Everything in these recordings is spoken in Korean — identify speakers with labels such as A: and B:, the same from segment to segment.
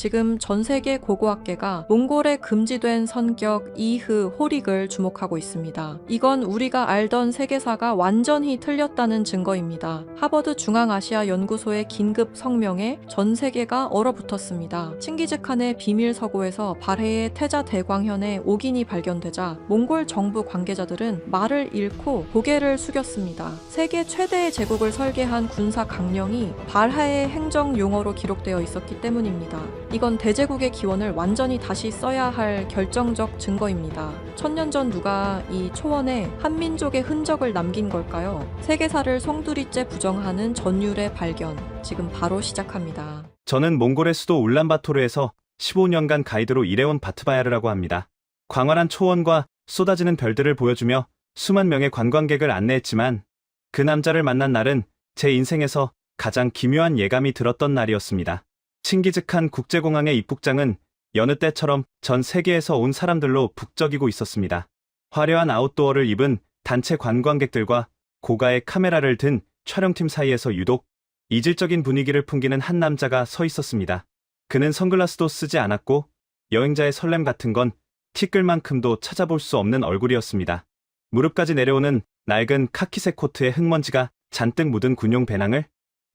A: 지금 전 세계 고고학계가 몽골의 금지된 선격 이흐 호릭을 주목하고 있습니다. 이건 우리가 알던 세계사가 완전히 틀렸다는 증거입니다. 하버드 중앙아시아 연구소의 긴급 성명에 전 세계가 얼어붙었습니다. 칭기즈칸의 비밀 서고에서 발해의 태자 대광현의 옥인이 발견되자 몽골 정부 관계자들은 말을 잃고 고개를 숙였습니다. 세계 최대의 제국을 설계한 군사 강령이 발하의 행정 용어로 기록되어 있었기 때문입니다. 이건 대제국의 기원을 완전히 다시 써야 할 결정적 증거입니다. 1000년 전 누가 이 초원에 한민족의 흔적을 남긴 걸까요? 세계사를 송두리째 부정하는 전율의 발견, 지금 바로 시작합니다.
B: 저는 몽골의 수도 울란바토르에서 15년간 가이드로 일해온 바트바야르라고 합니다. 광활한 초원과 쏟아지는 별들을 보여주며 수만 명의 관광객을 안내했지만 그 남자를 만난 날은 제 인생에서 가장 기묘한 예감이 들었던 날이었습니다. 칭기즈칸 국제공항의 입국장은 여느 때처럼 전 세계에서 온 사람들로 북적이고 있었습니다. 화려한 아웃도어를 입은 단체 관광객들과 고가의 카메라를 든 촬영팀 사이에서 유독 이질적인 분위기를 풍기는 한 남자가 서 있었습니다. 그는 선글라스도 쓰지 않았고 여행자의 설렘 같은 건 티끌만큼도 찾아볼 수 없는 얼굴이었습니다. 무릎까지 내려오는 낡은 카키색 코트에 흙먼지가 잔뜩 묻은 군용 배낭을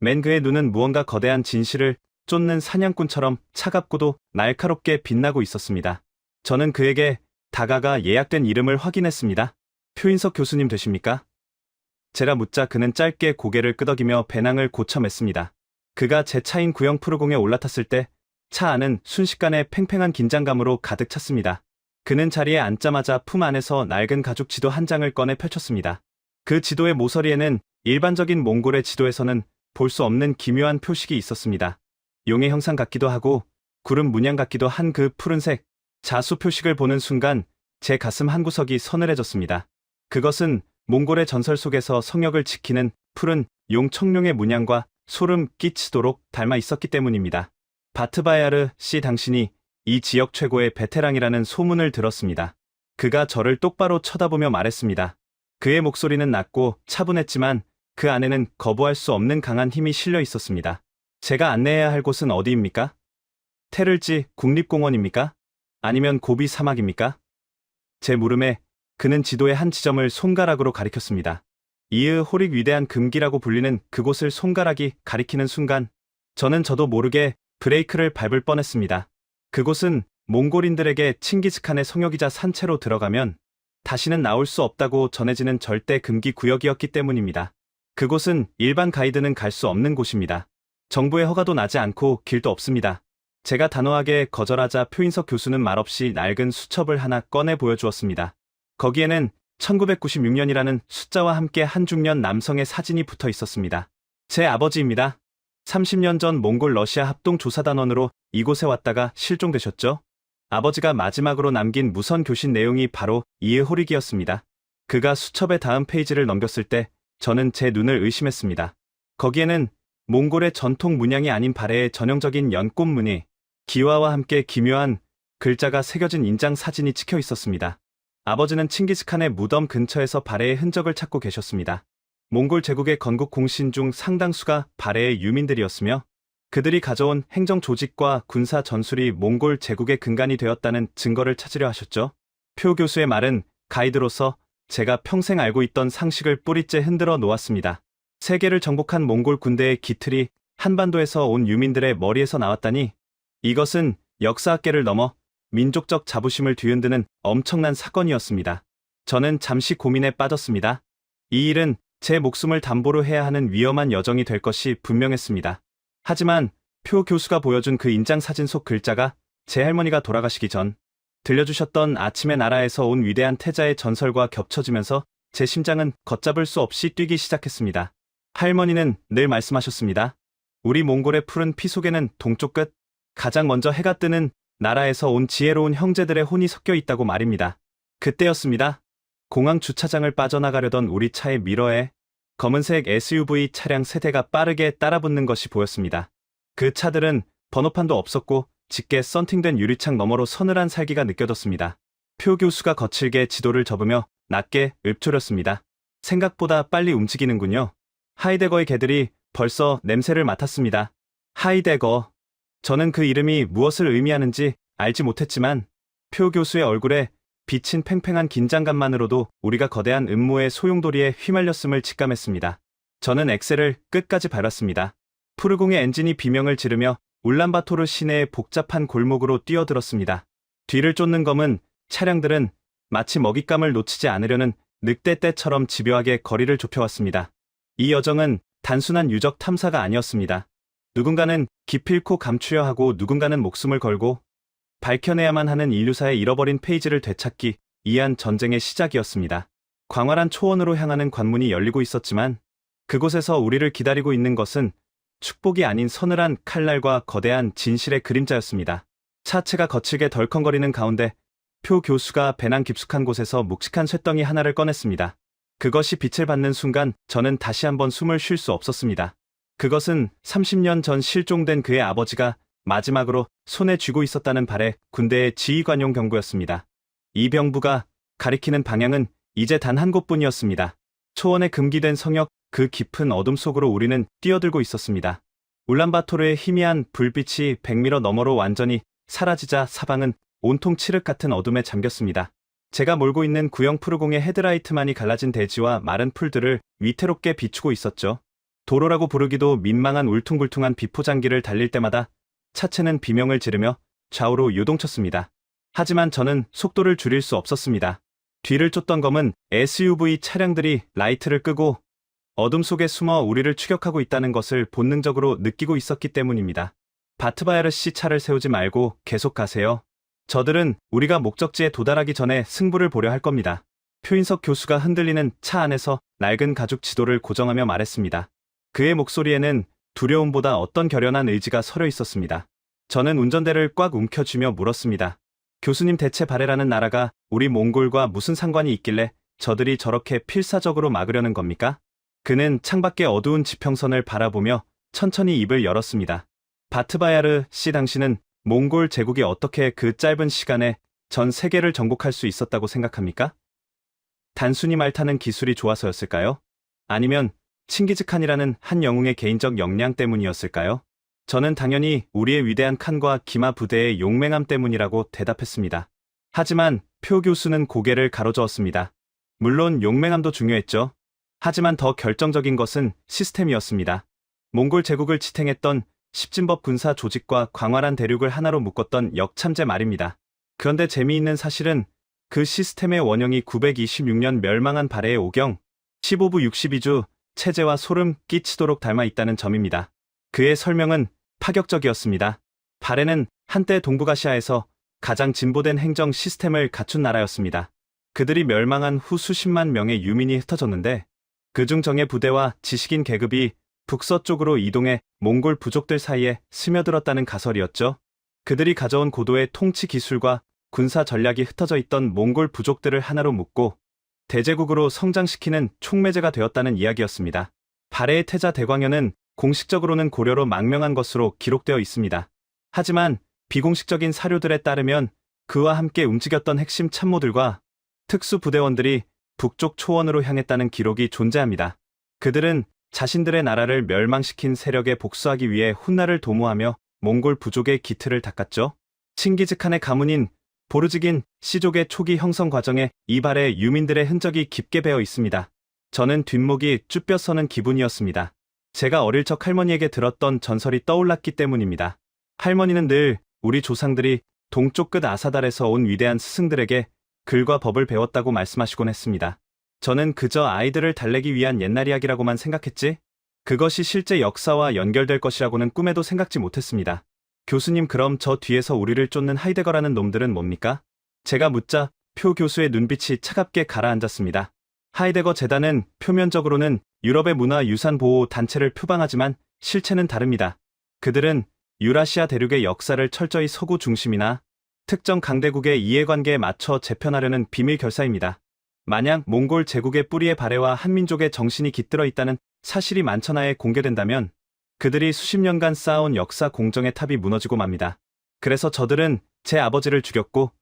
B: 맨 그의 눈은 무언가 거대한 진실을 쫓는 사냥꾼처럼 차갑고도 날카롭게 빛나고 있었습니다. 저는 그에게 다가가 예약된 이름을 확인했습니다. 표인석 교수님 되십니까? 제가 묻자 그는 짧게 고개를 끄덕이며 배낭을 고쳐맸습니다. 그가 제 차인 구형 푸르공에 올라탔을 때 차 안은 순식간에 팽팽한 긴장감으로 가득 찼습니다. 그는 자리에 앉자마자 품 안에서 낡은 가죽 지도 한 장을 꺼내 펼쳤습니다. 그 지도의 모서리에는 일반적인 몽골의 지도에서는 볼 수 없는 기묘한 표식이 있었습니다. 용의 형상 같기도 하고 구름 문양 같기도 한 그 푸른색 자수 표식을 보는 순간 제 가슴 한구석이 서늘해졌습니다. 그것은 몽골의 전설 속에서 성역을 지키는 푸른 용 청룡의 문양과 소름 끼치도록 닮아 있었기 때문입니다. 바트바야르 씨 당신이 이 지역 최고의 베테랑이라는 소문을 들었습니다. 그가 저를 똑바로 쳐다보며 말했습니다. 그의 목소리는 낮고 차분했지만 그 안에는 거부할 수 없는 강한 힘이 실려 있었습니다. 제가 안내해야 할 곳은 어디입니까? 테를지 국립공원입니까? 아니면 고비 사막입니까? 제 물음에 그는 지도의 한 지점을 손가락으로 가리켰습니다. 이으 호릭 위대한 금기라고 불리는 그곳을 손가락이 가리키는 순간 저도 모르게 브레이크를 밟을 뻔했습니다. 그곳은 몽골인들에게 칭기즈칸의 성역이자 산채로 들어가면 다시는 나올 수 없다고 전해지는 절대 금기 구역이었기 때문입니다. 그곳은 일반 가이드는 갈 수 없는 곳입니다. 정부의 허가도 나지 않고 길도 없습니다. 제가 단호하게 거절하자 표인석 교수는 말없이 낡은 수첩을 하나 꺼내 보여주었습니다. 거기에는 1996년이라는 숫자와 함께 한 중년 남성의 사진이 붙어 있었습니다. 제 아버지입니다. 30년 전 몽골 러시아 합동조사단원으로 이곳에 왔다가 실종되셨죠? 아버지가 마지막으로 남긴 무선 교신 내용이 바로 이으 호릭이었습니다. 그가 수첩의 다음 페이지를 넘겼을 때 저는 제 눈을 의심했습니다. 거기에는 몽골의 전통 문양이 아닌 발해의 전형적인 연꽃 무늬, 기와와 함께 기묘한 글자가 새겨진 인장 사진이 찍혀 있었습니다. 아버지는 칭기즈칸의 무덤 근처에서 발해의 흔적을 찾고 계셨습니다. 몽골 제국의 건국 공신 중 상당수가 발해의 유민들이었으며 그들이 가져온 행정 조직과 군사 전술이 몽골 제국의 근간이 되었다는 증거를 찾으려 하셨죠. 표 교수의 말은 가이드로서 제가 평생 알고 있던 상식을 뿌리째 흔들어 놓았습니다. 세계를 정복한 몽골 군대의 기틀이 한반도에서 온 유민들의 머리에서 나왔다니 이것은 역사학계를 넘어 민족적 자부심을 뒤흔드는 엄청난 사건이었습니다. 저는 잠시 고민에 빠졌습니다. 이 일은 제 목숨을 담보로 해야 하는 위험한 여정이 될 것이 분명했습니다. 하지만 표 교수가 보여준 그 인장 사진 속 글자가 제 할머니가 돌아가시기 전 들려주셨던 아침의 나라에서 온 위대한 태자의 전설과 겹쳐지면서 제 심장은 걷잡을 수 없이 뛰기 시작했습니다. 할머니는 늘 말씀하셨습니다. 우리 몽골의 푸른 피 속에는 동쪽 끝, 가장 먼저 해가 뜨는 나라에서 온 지혜로운 형제들의 혼이 섞여 있다고 말입니다. 그때였습니다. 공항 주차장을 빠져나가려던 우리 차의 미러에 검은색 SUV 차량 세대가 빠르게 따라붙는 것이 보였습니다. 그 차들은 번호판도 없었고 짙게 썬팅된 유리창 너머로 서늘한 살기가 느껴졌습니다. 표 교수가 거칠게 지도를 접으며 낮게 읊조렸습니다. 생각보다 빨리 움직이는군요. 하이데거의 개들이 벌써 냄새를 맡았습니다. 하이데거. 저는 그 이름이 무엇을 의미하는지 알지 못했지만 표 교수의 얼굴에 비친 팽팽한 긴장감만으로도 우리가 거대한 음모의 소용돌이에 휘말렸음을 직감했습니다. 저는 엑셀을 끝까지 밟았습니다. 푸르공의 엔진이 비명을 지르며 울란바토르 시내의 복잡한 골목으로 뛰어들었습니다. 뒤를 쫓는 검은 차량들은 마치 먹잇감을 놓치지 않으려는 늑대떼처럼 집요하게 거리를 좁혀왔습니다. 이 여정은 단순한 유적 탐사가 아니었습니다. 누군가는 기필코 감추려 하고 누군가는 목숨을 걸고 밝혀내야만 하는 인류사의 잃어버린 페이지를 되찾기 위한 전쟁의 시작이었습니다. 광활한 초원으로 향하는 관문이 열리고 있었지만 그곳에서 우리를 기다리고 있는 것은 축복이 아닌 서늘한 칼날과 거대한 진실의 그림자였습니다. 차체가 거칠게 덜컹거리는 가운데 표 교수가 배낭 깊숙한 곳에서 묵직한 쇳덩이 하나를 꺼냈습니다. 그것이 빛을 받는 순간 저는 다시 한번 숨을 쉴 수 없었습니다. 그것은 30년 전 실종된 그의 아버지가 마지막으로 손에 쥐고 있었다는 발의 군대의 지휘관용 병부였습니다. 이 병부가 가리키는 방향은 이제 단 한 곳뿐이었습니다. 초원의 금기된 성역 그 깊은 어둠 속으로 우리는 뛰어들고 있었습니다. 울란바토르의 희미한 불빛이 100m 너머로 완전히 사라지자 사방은 온통 칠흑 같은 어둠에 잠겼습니다. 제가 몰고 있는 구형 푸르공의 헤드라이트만이 갈라진 대지와 마른 풀들을 위태롭게 비추고 있었죠. 도로라고 부르기도 민망한 울퉁불퉁한 비포장기를 달릴 때마다 차체는 비명을 지르며 좌우로 요동쳤습니다. 하지만 저는 속도를 줄일 수 없었습니다. 뒤를 쫓던 검은 SUV 차량들이 라이트를 끄고 어둠 속에 숨어 우리를 추격하고 있다는 것을 본능적으로 느끼고 있었기 때문입니다. 바트바야르 씨 차를 세우지 말고 계속 가세요. 저들은 우리가 목적지에 도달하기 전에 승부를 보려 할 겁니다. 표인석 교수가 흔들리는 차 안에서 낡은 가죽 지도를 고정하며 말했습니다. 그의 목소리에는 두려움보다 어떤 결연한 의지가 서려 있었습니다. 저는 운전대를 꽉 움켜쥐며 물었습니다. 교수님, 대체 바레라는 나라가 우리 몽골과 무슨 상관이 있길래 저들이 저렇게 필사적으로 막으려는 겁니까? 그는 창밖의 어두운 지평선을 바라보며 천천히 입을 열었습니다. 바트바야르 씨, 당신은 몽골 제국이 어떻게 그 짧은 시간에 전 세계를 정복할 수 있었다고 생각합니까? 단순히 말 타는 기술이 좋아서였을까요? 아니면 칭기즈칸이라는 한 영웅의 개인적 역량 때문이었을까요? 저는 당연히 우리의 위대한 칸과 기마 부대의 용맹함 때문이라고 대답했습니다. 하지만 표 교수는 고개를 가로저었습니다. 물론 용맹함도 중요했죠. 하지만 더 결정적인 것은 시스템이었습니다. 몽골 제국을 지탱했던 십진법 군사 조직과 광활한 대륙을 하나로 묶었던 역참제 말입니다. 그런데 재미있는 사실은 그 시스템의 원형이 926년 멸망한 발해의 오경 15부 62주 체제와 소름 끼치도록 닮아 있다는 점입니다. 그의 설명은 파격적이었습니다. 발해는 한때 동북아시아에서 가장 진보된 행정 시스템을 갖춘 나라였습니다. 그들이 멸망한 후 수십만 명의 유민이 흩어졌는데 그중 정예 부대와 지식인 계급이 북서쪽으로 이동해 몽골 부족들 사이에 스며들었다는 가설이었죠. 그들이 가져온 고도의 통치 기술과 군사 전략이 흩어져 있던 몽골 부족들을 하나로 묶고 대제국으로 성장시키는 촉매제가 되었다는 이야기였습니다. 발해의 태자 대광현은 공식적으로는 고려로 망명한 것으로 기록되어 있습니다. 하지만 비공식적인 사료들에 따르면 그와 함께 움직였던 핵심 참모들과 특수부대원들이 북쪽 초원으로 향했다는 기록이 존재합니다. 그들은 자신들의 나라를 멸망시킨 세력에 복수하기 위해 훗날을 도모하며 몽골 부족의 기틀을 닦았죠. 칭기즈칸의 가문인 보르지긴 씨족의 초기 형성 과정에 이 발해 유민들의 흔적이 깊게 배어 있습니다. 저는 뒷목이 쭈뼛서는 기분이었습니다. 제가 어릴 적 할머니에게 들었던 전설이 떠올랐기 때문입니다. 할머니는 늘 우리 조상들이 동쪽 끝 아사달에서 온 위대한 스승들에게 글과 법을 배웠다고 말씀하시곤 했습니다. 저는 그저 아이들을 달래기 위한 옛날 이야기라고만 생각했지 그것이 실제 역사와 연결될 것이라고는 꿈에도 생각지 못했습니다. 교수님, 그럼 저 뒤에서 우리를 쫓는 하이데거라는 놈들은 뭡니까? 제가 묻자 표 교수의 눈빛이 차갑게 가라앉았습니다. 하이데거 재단은 표면적으로는 유럽의 문화유산 보호 단체를 표방하지만 실체는 다릅니다. 그들은 유라시아 대륙의 역사를 철저히 서구 중심이나 특정 강대국의 이해관계에 맞춰 재편하려는 비밀 결사입니다. 만약 몽골 제국의 뿌리의 발해와 한민족의 정신이 깃들어 있다는 사실이 만천하에 공개된다면 그들이 수십 년간 쌓아온 역사 공정의 탑이 무너지고 맙니다. 그래서 저들은 제 아버지를 죽였고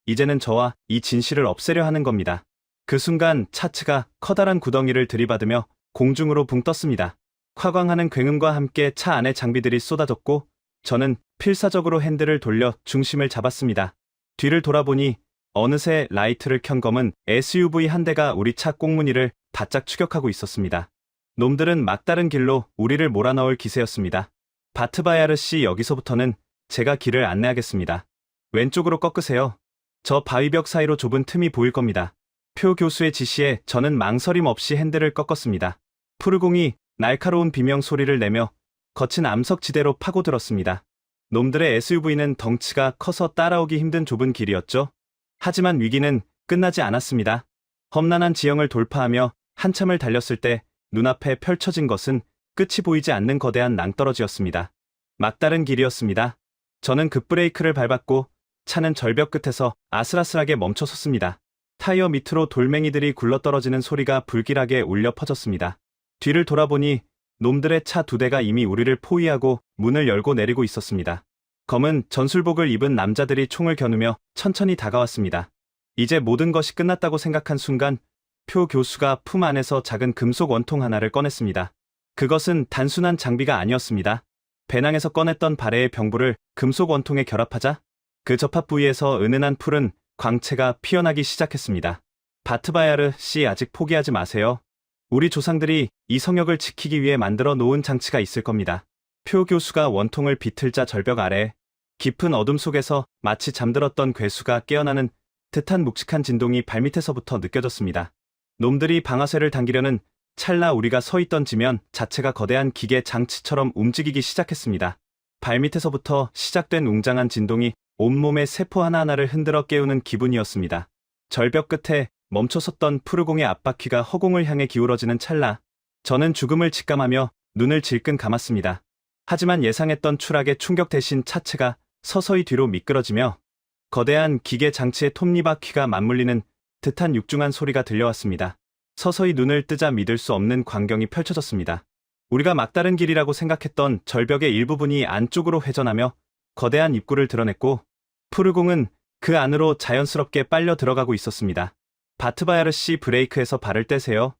B: 이제는 저와 이 진실을 없애려 하는 겁니다. 그 순간 차츠가 커다란 구덩이를 들이받으며 공중으로 붕 떴습니다. 화광하는 굉음과 함께 차 안의 장비들이 쏟아졌고 저는 필사적으로 핸들을 돌려 중심을 잡았습니다. 뒤를 돌아보니 어느새 라이트를 켠 검은 SUV 한 대가 우리 차 꽁무니를 바짝 추격하고 있었습니다. 놈들은 막다른 길로 우리를 몰아넣을 기세였습니다. 바트바야르 씨, 여기서부터는 제가 길을 안내하겠습니다. 왼쪽으로 꺾으세요. 저 바위벽 사이로 좁은 틈이 보일 겁니다. 표 교수의 지시에 저는 망설임 없이 핸들을 꺾었습니다. 푸르공이 날카로운 비명 소리를 내며 거친 암석지대로 파고들었습니다. 놈들의 SUV는 덩치가 커서 따라오기 힘든 좁은 길이었죠. 하지만 위기는 끝나지 않았습니다. 험난한 지형을 돌파하며 한참을 달렸을 때 눈앞에 펼쳐진 것은 끝이 보이지 않는 거대한 낭떠러지였습니다. 막다른 길이었습니다. 저는 급브레이크를 밟았고 차는 절벽 끝에서 아슬아슬하게 멈춰섰습니다. 타이어 밑으로 돌멩이들이 굴러떨어지는 소리가 불길하게 울려 퍼졌습니다. 뒤를 돌아보니 놈들의 차 2대가 이미 우리를 포위하고 문을 열고 내리고 있었습니다. 검은 전술복을 입은 남자들이 총을 겨누며 천천히 다가왔습니다. 이제 모든 것이 끝났다고 생각한 순간 표 교수가 품 안에서 작은 금속 원통 하나를 꺼냈습니다. 그것은 단순한 장비가 아니었습니다. 배낭에서 꺼냈던 발해의 병부를 금속 원통에 결합하자 그 접합 부위에서 은은한 푸른 광채가 피어나기 시작했습니다. 바트바야르 씨, 아직 포기하지 마세요. 우리 조상들이 이 성역을 지키기 위해 만들어 놓은 장치가 있을 겁니다. 표 교수가 원통을 비틀자 절벽 아래 깊은 어둠 속에서 마치 잠들었던 괴수가 깨어나는 듯한 묵직한 진동이 발밑에서부터 느껴졌습니다. 놈들이 방아쇠를 당기려는 찰나 우리가 서 있던 지면 자체가 거대한 기계 장치처럼 움직이기 시작했습니다. 발밑에서부터 시작된 웅장한 진동이 온몸의 세포 하나하나를 흔들어 깨우는 기분이었습니다. 절벽 끝에 멈춰섰던 푸르공의 앞바퀴가 허공을 향해 기울어지는 찰나 저는 죽음을 직감하며 눈을 질끈 감았습니다. 하지만 예상했던 추락의 충격 대신 차체가 서서히 뒤로 미끄러지며 거대한 기계 장치의 톱니바퀴가 맞물리는 듯한 육중한 소리가 들려왔습니다. 서서히 눈을 뜨자 믿을 수 없는 광경이 펼쳐졌습니다. 우리가 막다른 길이라고 생각했던 절벽의 일부분이 안쪽으로 회전하며 거대한 입구를 드러냈고 푸르공은 그 안으로 자연스럽게 빨려 들어가고 있었습니다. 바트바야르 씨, 브레이크에서 발을 떼세요.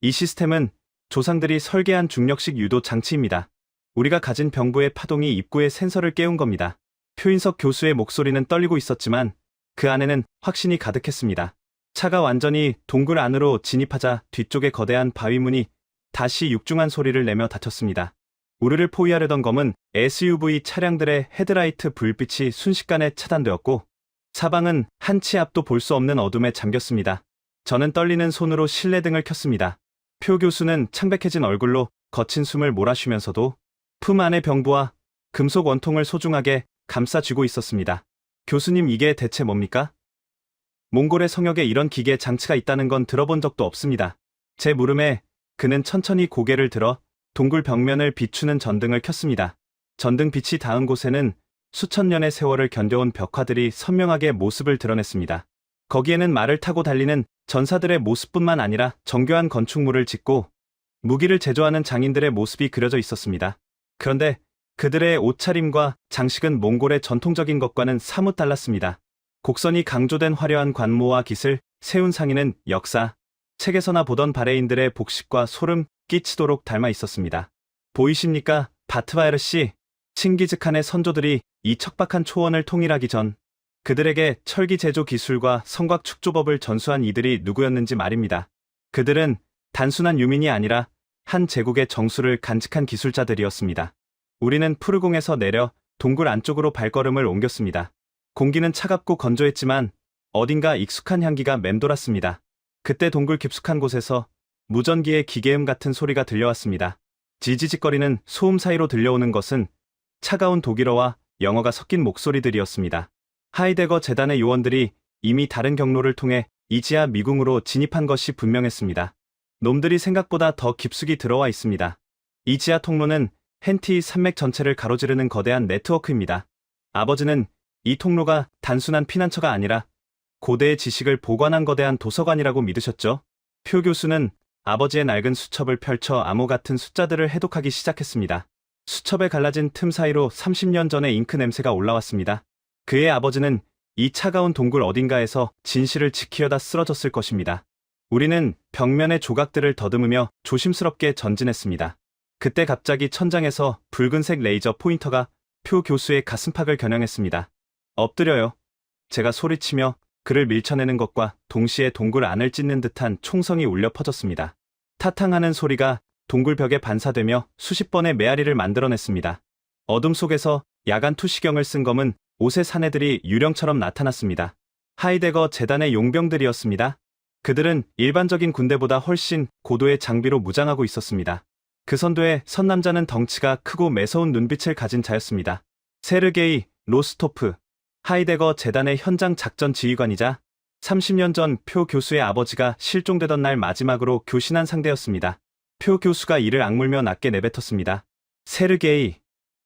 B: 이 시스템은 조상들이 설계한 중력식 유도 장치입니다. 우리가 가진 병부의 파동이 입구의 센서를 깨운 겁니다. 표인석 교수의 목소리는 떨리고 있었지만 그 안에는 확신이 가득했습니다. 차가 완전히 동굴 안으로 진입하자 뒤쪽의 거대한 바위문이 다시 육중한 소리를 내며 닫혔습니다. 우리를 포위하려던 검은 SUV 차량들의 헤드라이트 불빛이 순식간에 차단되었고 사방은 한치 앞도 볼 수 없는 어둠에 잠겼습니다. 저는 떨리는 손으로 실내등을 켰습니다. 표 교수는 창백해진 얼굴로 거친 숨을 몰아쉬면서도 품 안의 병부와 금속 원통을 소중하게 감싸쥐고 있었습니다. 교수님, 이게 대체 뭡니까? 몽골의 성역에 이런 기계 장치가 있다는 건 들어본 적도 없습니다. 제 물음에 그는 천천히 고개를 들어 동굴 벽면을 비추는 전등을 켰습니다. 전등 빛이 닿은 곳에는 수천 년의 세월을 견뎌온 벽화들이 선명하게 모습을 드러냈습니다. 거기에는 말을 타고 달리는 전사들의 모습뿐만 아니라 정교한 건축물을 짓고 무기를 제조하는 장인들의 모습이 그려져 있었습니다. 그런데 그들의 옷차림과 장식은 몽골의 전통적인 것과는 사뭇 달랐습니다. 곡선이 강조된 화려한 관모와 깃을 세운 상의는 역사, 책에서나 보던 바레인들의 복식과 소름 끼치도록 닮아 있었습니다. 보이십니까, 바트바야르 씨? 칭기즈칸의 선조들이 이 척박한 초원을 통일하기 전 그들에게 철기 제조 기술과 성곽 축조법을 전수한 이들이 누구였는지 말입니다. 그들은 단순한 유민이 아니라 한 제국의 정수를 간직한 기술자들이었습니다. 우리는 푸르공에서 내려 동굴 안쪽으로 발걸음을 옮겼습니다. 공기는 차갑고 건조했지만 어딘가 익숙한 향기가 맴돌았습니다. 그때 동굴 깊숙한 곳에서 무전기의 기계음 같은 소리가 들려왔습니다. 지지직거리는 소음 사이로 들려오는 것은 차가운 독일어와 영어가 섞인 목소리들이었습니다. 하이데거 재단의 요원들이 이미 다른 경로를 통해 이지아 미궁으로 진입한 것이 분명했습니다. 놈들이 생각보다 더 깊숙이 들어와 있습니다. 이지아 통로는 헨티 산맥 전체를 가로지르는 거대한 네트워크입니다. 아버지는 이 통로가 단순한 피난처가 아니라 고대의 지식을 보관한 거대한 도서관이라고 믿으셨죠. 표 교수는 아버지의 낡은 수첩을 펼쳐 암호 같은 숫자들을 해독하기 시작했습니다. 수첩에 갈라진 틈 사이로 30년 전의 잉크 냄새가 올라왔습니다. 그의 아버지는 이 차가운 동굴 어딘가에서 진실을 지키려다 쓰러졌을 것입니다. 우리는 벽면의 조각들을 더듬으며 조심스럽게 전진했습니다. 그때 갑자기 천장에서 붉은색 레이저 포인터가 표 교수의 가슴팍을 겨냥했습니다. 엎드려요. 제가 소리치며 그를 밀쳐내는 것과 동시에 동굴 안을 찢는 듯한 총성이 울려 퍼졌습니다. 타탕하는 소리가 동굴 벽에 반사되며 수십 번의 메아리를 만들어냈습니다. 어둠 속에서 야간 투시경을 쓴 검은 옷의 사내들이 유령처럼 나타났습니다. 하이데거 재단의 용병들이었습니다. 그들은 일반적인 군대보다 훨씬 고도의 장비로 무장하고 있었습니다. 그 선두에 선 남자는 덩치가 크고 매서운 눈빛을 가진 자였습니다. 세르게이 로스토프, 하이데거 재단의 현장 작전 지휘관이자 30년 전 표 교수의 아버지가 실종되던 날 마지막으로 교신한 상대였습니다. 표 교수가 이를 악물며 낮게 내뱉었습니다. 세르게이,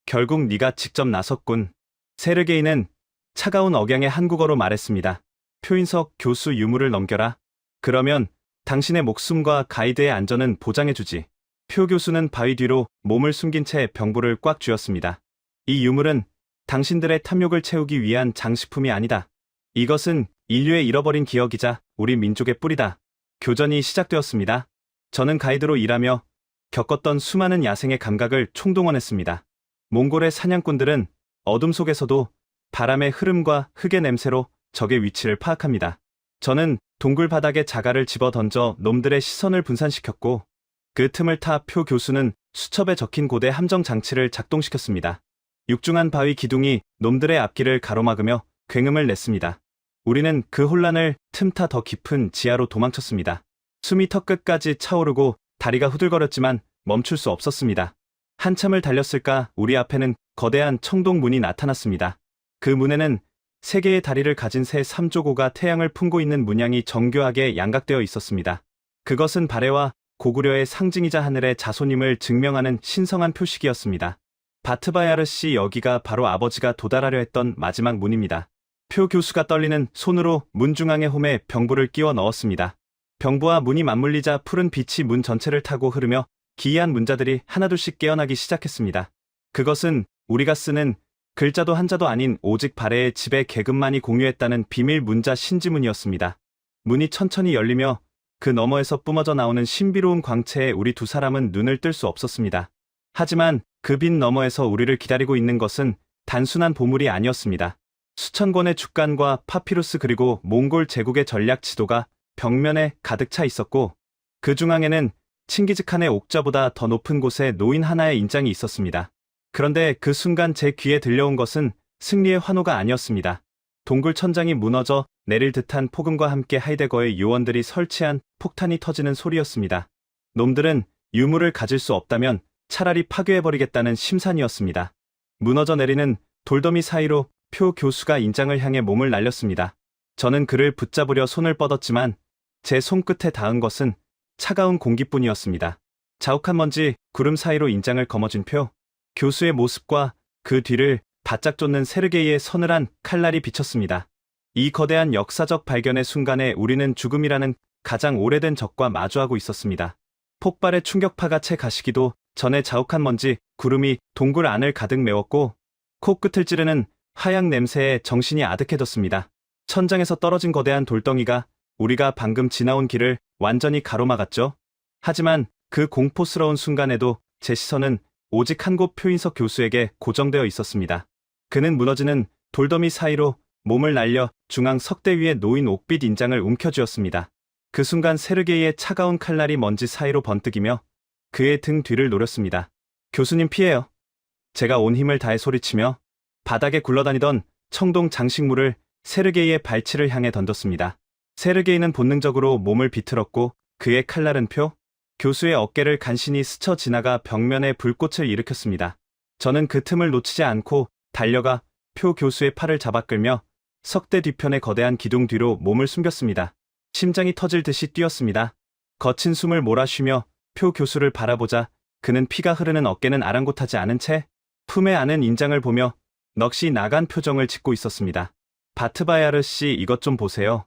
B: 결국 네가 직접 나섰군. 세르게이는 차가운 억양의 한국어로 말했습니다. 표인석 교수 유물을 넘겨라. 그러면 당신의 목숨과 가이드의 안전은 보장해주지. 표 교수는 바위 뒤로 몸을 숨긴 채 병부를 꽉 쥐었습니다. 이 유물은 당신들의 탐욕을 채우기 위한 장식품이 아니다. 이것은 인류의 잃어버린 기억이자 우리 민족의 뿌리다. 교전이 시작되었습니다. 저는 가이드로 일하며 겪었던 수많은 야생의 감각을 총동원했습니다. 몽골의 사냥꾼들은 어둠 속에서도 바람의 흐름과 흙의 냄새로 적의 위치를 파악합니다. 저는 동굴 바닥에 자갈을 집어 던져 놈들의 시선을 분산시켰고 그 틈을 타 표 교수는 수첩에 적힌 고대 함정 장치를 작동시켰습니다. 육중한 바위 기둥이 놈들의 앞길을 가로막으며 굉음을 냈습니다. 우리는 그 혼란을 틈타 더 깊은 지하로 도망쳤습니다. 숨이 턱끝까지 차오르고 다리가 후들거렸지만 멈출 수 없었습니다. 한참을 달렸을까 우리 앞에는 거대한 청동 문이 나타났습니다. 그 문에는 세 개의 다리를 가진 새 삼조고가 태양을 품고 있는 문양이 정교하게 양각되어 있었습니다. 그것은 발해와 고구려의 상징이자 하늘의 자손임을 증명하는 신성한 표식이었습니다. 바트바야르 씨, 여기가 바로 아버지가 도달하려 했던 마지막 문입니다. 표 교수가 떨리는 손으로 문 중앙의 홈에 병부를 끼워 넣었습니다. 병부와 문이 맞물리자 푸른 빛이 문 전체를 타고 흐르며 기이한 문자들이 하나둘씩 깨어나기 시작했습니다. 그것은 우리가 쓰는 글자도 한자도 아닌 오직 발해의 집의 계급만이 공유했다는 비밀 문자 신지문이었습니다. 문이 천천히 열리며 그 너머에서 뿜어져 나오는 신비로운 광채에 우리 두 사람은 눈을 뜰 수 없었습니다. 하지만 그 빛 너머에서 우리를 기다리고 있는 것은 단순한 보물이 아니었습니다. 수천 권의 죽간과 파피루스 그리고 몽골 제국의 전략 지도가 벽면에 가득 차 있었고 그 중앙에는 칭기즈칸의 옥좌보다 더 높은 곳에 노인 하나의 인장이 있었습니다. 그런데 그 순간 제 귀에 들려온 것은 승리의 환호가 아니었습니다. 동굴 천장이 무너져 내릴 듯한 폭음과 함께 하이데거의 요원들이 설치한 폭탄이 터지는 소리였습니다. 놈들은 유물을 가질 수 없다면 차라리 파괴해버리겠다는 심산이었습니다. 무너져 내리는 돌더미 사이로 표 교수가 인장을 향해 몸을 날렸습니다. 저는 그를 붙잡으려 손을 뻗었지만 제 손끝에 닿은 것은 차가운 공기뿐이었습니다. 자욱한 먼지 구름 사이로 인장을 거머쥔 표 교수의 모습과 그 뒤를 바짝 쫓는 세르게이의 서늘한 칼날이 비쳤습니다. 이 거대한 역사적 발견의 순간에 우리는 죽음이라는 가장 오래된 적과 마주하고 있었습니다. 폭발의 충격파가 채 가시기도 전에 자욱한 먼지 구름이 동굴 안을 가득 메웠고 코끝을 찌르는 하양 냄새에 정신이 아득해졌습니다. 천장에서 떨어진 거대한 돌덩이가 우리가 방금 지나온 길을 완전히 가로막았죠. 하지만 그 공포스러운 순간에도 제 시선은 오직 한 곳 표인석 교수에게 고정되어 있었습니다. 그는 무너지는 돌더미 사이로 몸을 날려 중앙 석대 위에 놓인 옥빛 인장을 움켜쥐었습니다. 그 순간 세르게이의 차가운 칼날이 먼지 사이로 번뜩이며 그의 등 뒤를 노렸습니다. 교수님 피해요. 제가 온 힘을 다해 소리치며 바닥에 굴러다니던 청동 장식물을 세르게이의 발치를 향해 던졌습니다. 세르게이는 본능적으로 몸을 비틀었고 그의 칼날은 표 교수의 어깨를 간신히 스쳐 지나가 벽면에 불꽃을 일으켰습니다. 저는 그 틈을 놓치지 않고 달려가 표 교수의 팔을 잡아 끌며 석대 뒤편의 거대한 기둥 뒤로 몸을 숨겼습니다. 심장이 터질 듯이 뛰었습니다. 거친 숨을 몰아쉬며 표 교수를 바라보자 그는 피가 흐르는 어깨는 아랑곳하지 않은 채 품에 안은 인장을 보며 넋이 나간 표정을 짓고 있었습니다. 바트바야르 씨, 이것 좀 보세요.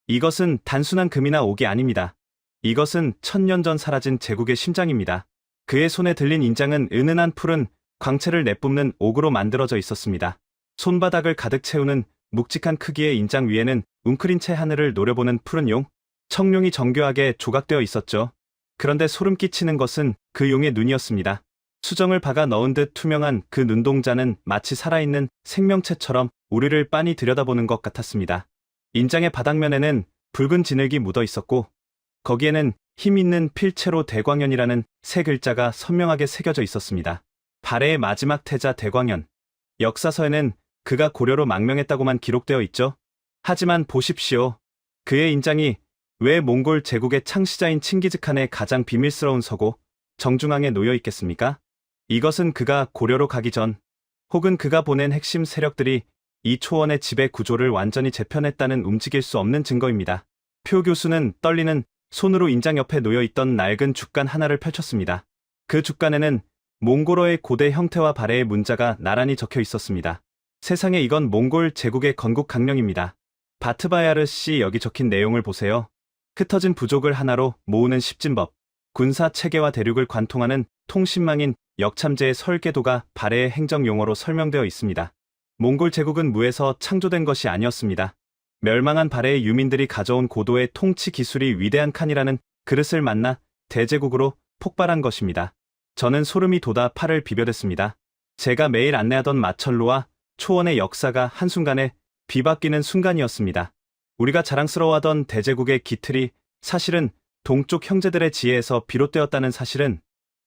B: 이것은 단순한 금이나 옥이 아닙니다. 이것은 1000년 전 사라진 제국의 심장입니다. 그의 손에 들린 인장은 은은한 푸른 광채를 내뿜는 옥으로 만들어져 있었습니다. 손바닥을 가득 채우는 묵직한 크기의 인장 위에는 웅크린 채 하늘을 노려보는 푸른 용, 청룡이 정교하게 조각되어 있었죠. 그런데 소름 끼치는 것은 그 용의 눈이었습니다. 수정을 박아 넣은 듯 투명한 그 눈동자는 마치 살아있는 생명체처럼 우리를 빤히 들여다보는 것 같았습니다. 인장의 바닥면에는 붉은 진흙이 묻어 있었고 거기에는 힘 있는 필체로 대광현이라는 세 글자가 선명하게 새겨져 있었습니다. 발해의 마지막 태자 대광현. 역사서에는 그가 고려로 망명했다고만 기록되어 있죠. 하지만 보십시오. 그의 인장이 왜 몽골 제국의 창시자인 칭기즈칸의 가장 비밀스러운 서고 정중앙에 놓여 있겠습니까? 이것은 그가 고려로 가기 전 혹은 그가 보낸 핵심 세력들이 이 초원의 지배 구조를 완전히 재편했다는 움직일 수 없는 증거입니다. 표 교수는 떨리는 손으로 인장 옆에 놓여있던 낡은 죽간 하나를 펼쳤습니다. 그 죽간에는 몽골어의 고대 형태와 발해의 문자가 나란히 적혀 있었습니다. 세상에, 이건 몽골 제국의 건국 강령입니다. 바트바야르 씨, 여기 적힌 내용을 보세요. 흩어진 부족을 하나로 모으는 십진법, 군사 체계와 대륙을 관통하는 통신망인 역참제의 설계도가 발해의 행정 용어로 설명되어 있습니다. 몽골 제국은 무에서 창조된 것이 아니었습니다. 멸망한 발해의 유민들이 가져온 고도의 통치 기술이 위대한 칸이라는 그릇을 만나 대제국으로 폭발한 것입니다. 저는 소름이 돋아 팔을 비벼댔습니다. 제가 매일 안내하던 마철로와 초원의 역사가 한순간에 뒤바뀌는 순간이었습니다. 우리가 자랑스러워하던 대제국의 기틀이 사실은 동쪽 형제들의 지혜에서 비롯되었다는 사실은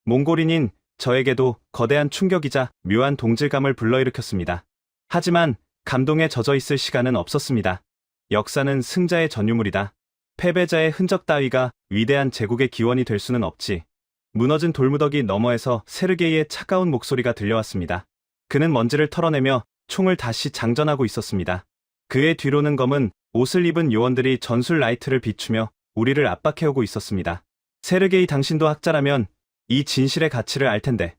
B: 몽골인인 저에게도 거대한 충격이자 묘한 동질감을 불러일으켰습니다. 하지만 감동에 젖어 있을 시간은 없었습니다. 역사는 승자의 전유물이다. 패배자의 흔적 따위가 위대한 제국의 기원이 될 수는 없지. 무너진 돌무더기 너머에서 세르게이의 차가운 목소리가 들려왔습니다. 그는 먼지를 털어내며 총을 다시 장전하고 있었습니다. 그의 뒤로는 검은 옷을 입은 요원들이 전술 라이트를 비추며 우리를 압박해오고 있었습니다. 세르게이, 당신도 학자라면 이 진실의 가치를 알 텐데.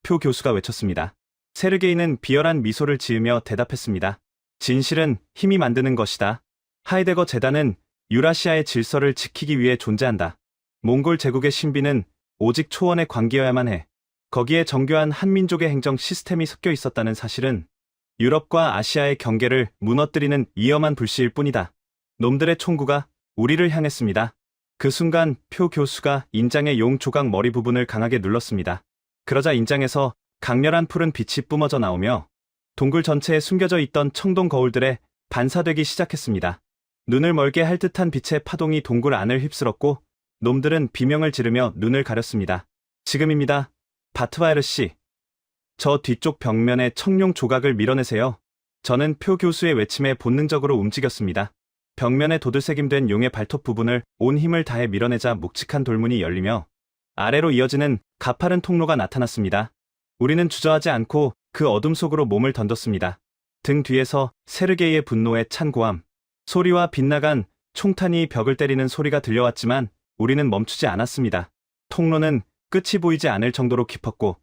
B: 표 교수가 외쳤습니다. 세르게이는 비열한 미소를 지으며 대답했습니다. 진실은 힘이 만드는 것이다. 하이데거 재단은 유라시아의 질서를 지키기 위해 존재한다. 몽골 제국의 신비는 오직 초원에 관계여야만 해. 거기에 정교한 한민족의 행정 시스템이 섞여 있었다는 사실은 유럽과 아시아의 경계를 무너뜨리는 위험한 불씨일 뿐이다. 놈들의 총구가 우리를 향했습니다. 그 순간 표 교수가 인장의 용 조각 머리 부분을 강하게 눌렀습니다. 그러자 인장에서 강렬한 푸른 빛이 뿜어져 나오며 동굴 전체에 숨겨져 있던 청동 거울들에 반사되기 시작했습니다. 눈을 멀게 할 듯한 빛의 파동이 동굴 안을 휩쓸었고 놈들은 비명을 지르며 눈을 가렸습니다. 지금입니다. 바트바야르 씨. 저 뒤쪽 벽면에 청룡 조각을 밀어내세요. 저는 표 교수의 외침에 본능적으로 움직였습니다. 벽면에 도들새김된 용의 발톱 부분을 온 힘을 다해 밀어내자 묵직한 돌문이 열리며 아래로 이어지는 가파른 통로가 나타났습니다. 우리는 주저하지 않고 그 어둠 속으로 몸을 던졌습니다. 등 뒤에서 세르게이의 분노에 찬 고함, 소리와 빗나간 총탄이 벽을 때리는 소리가 들려왔지만 우리는 멈추지 않았습니다. 통로는 끝이 보이지 않을 정도로 깊었고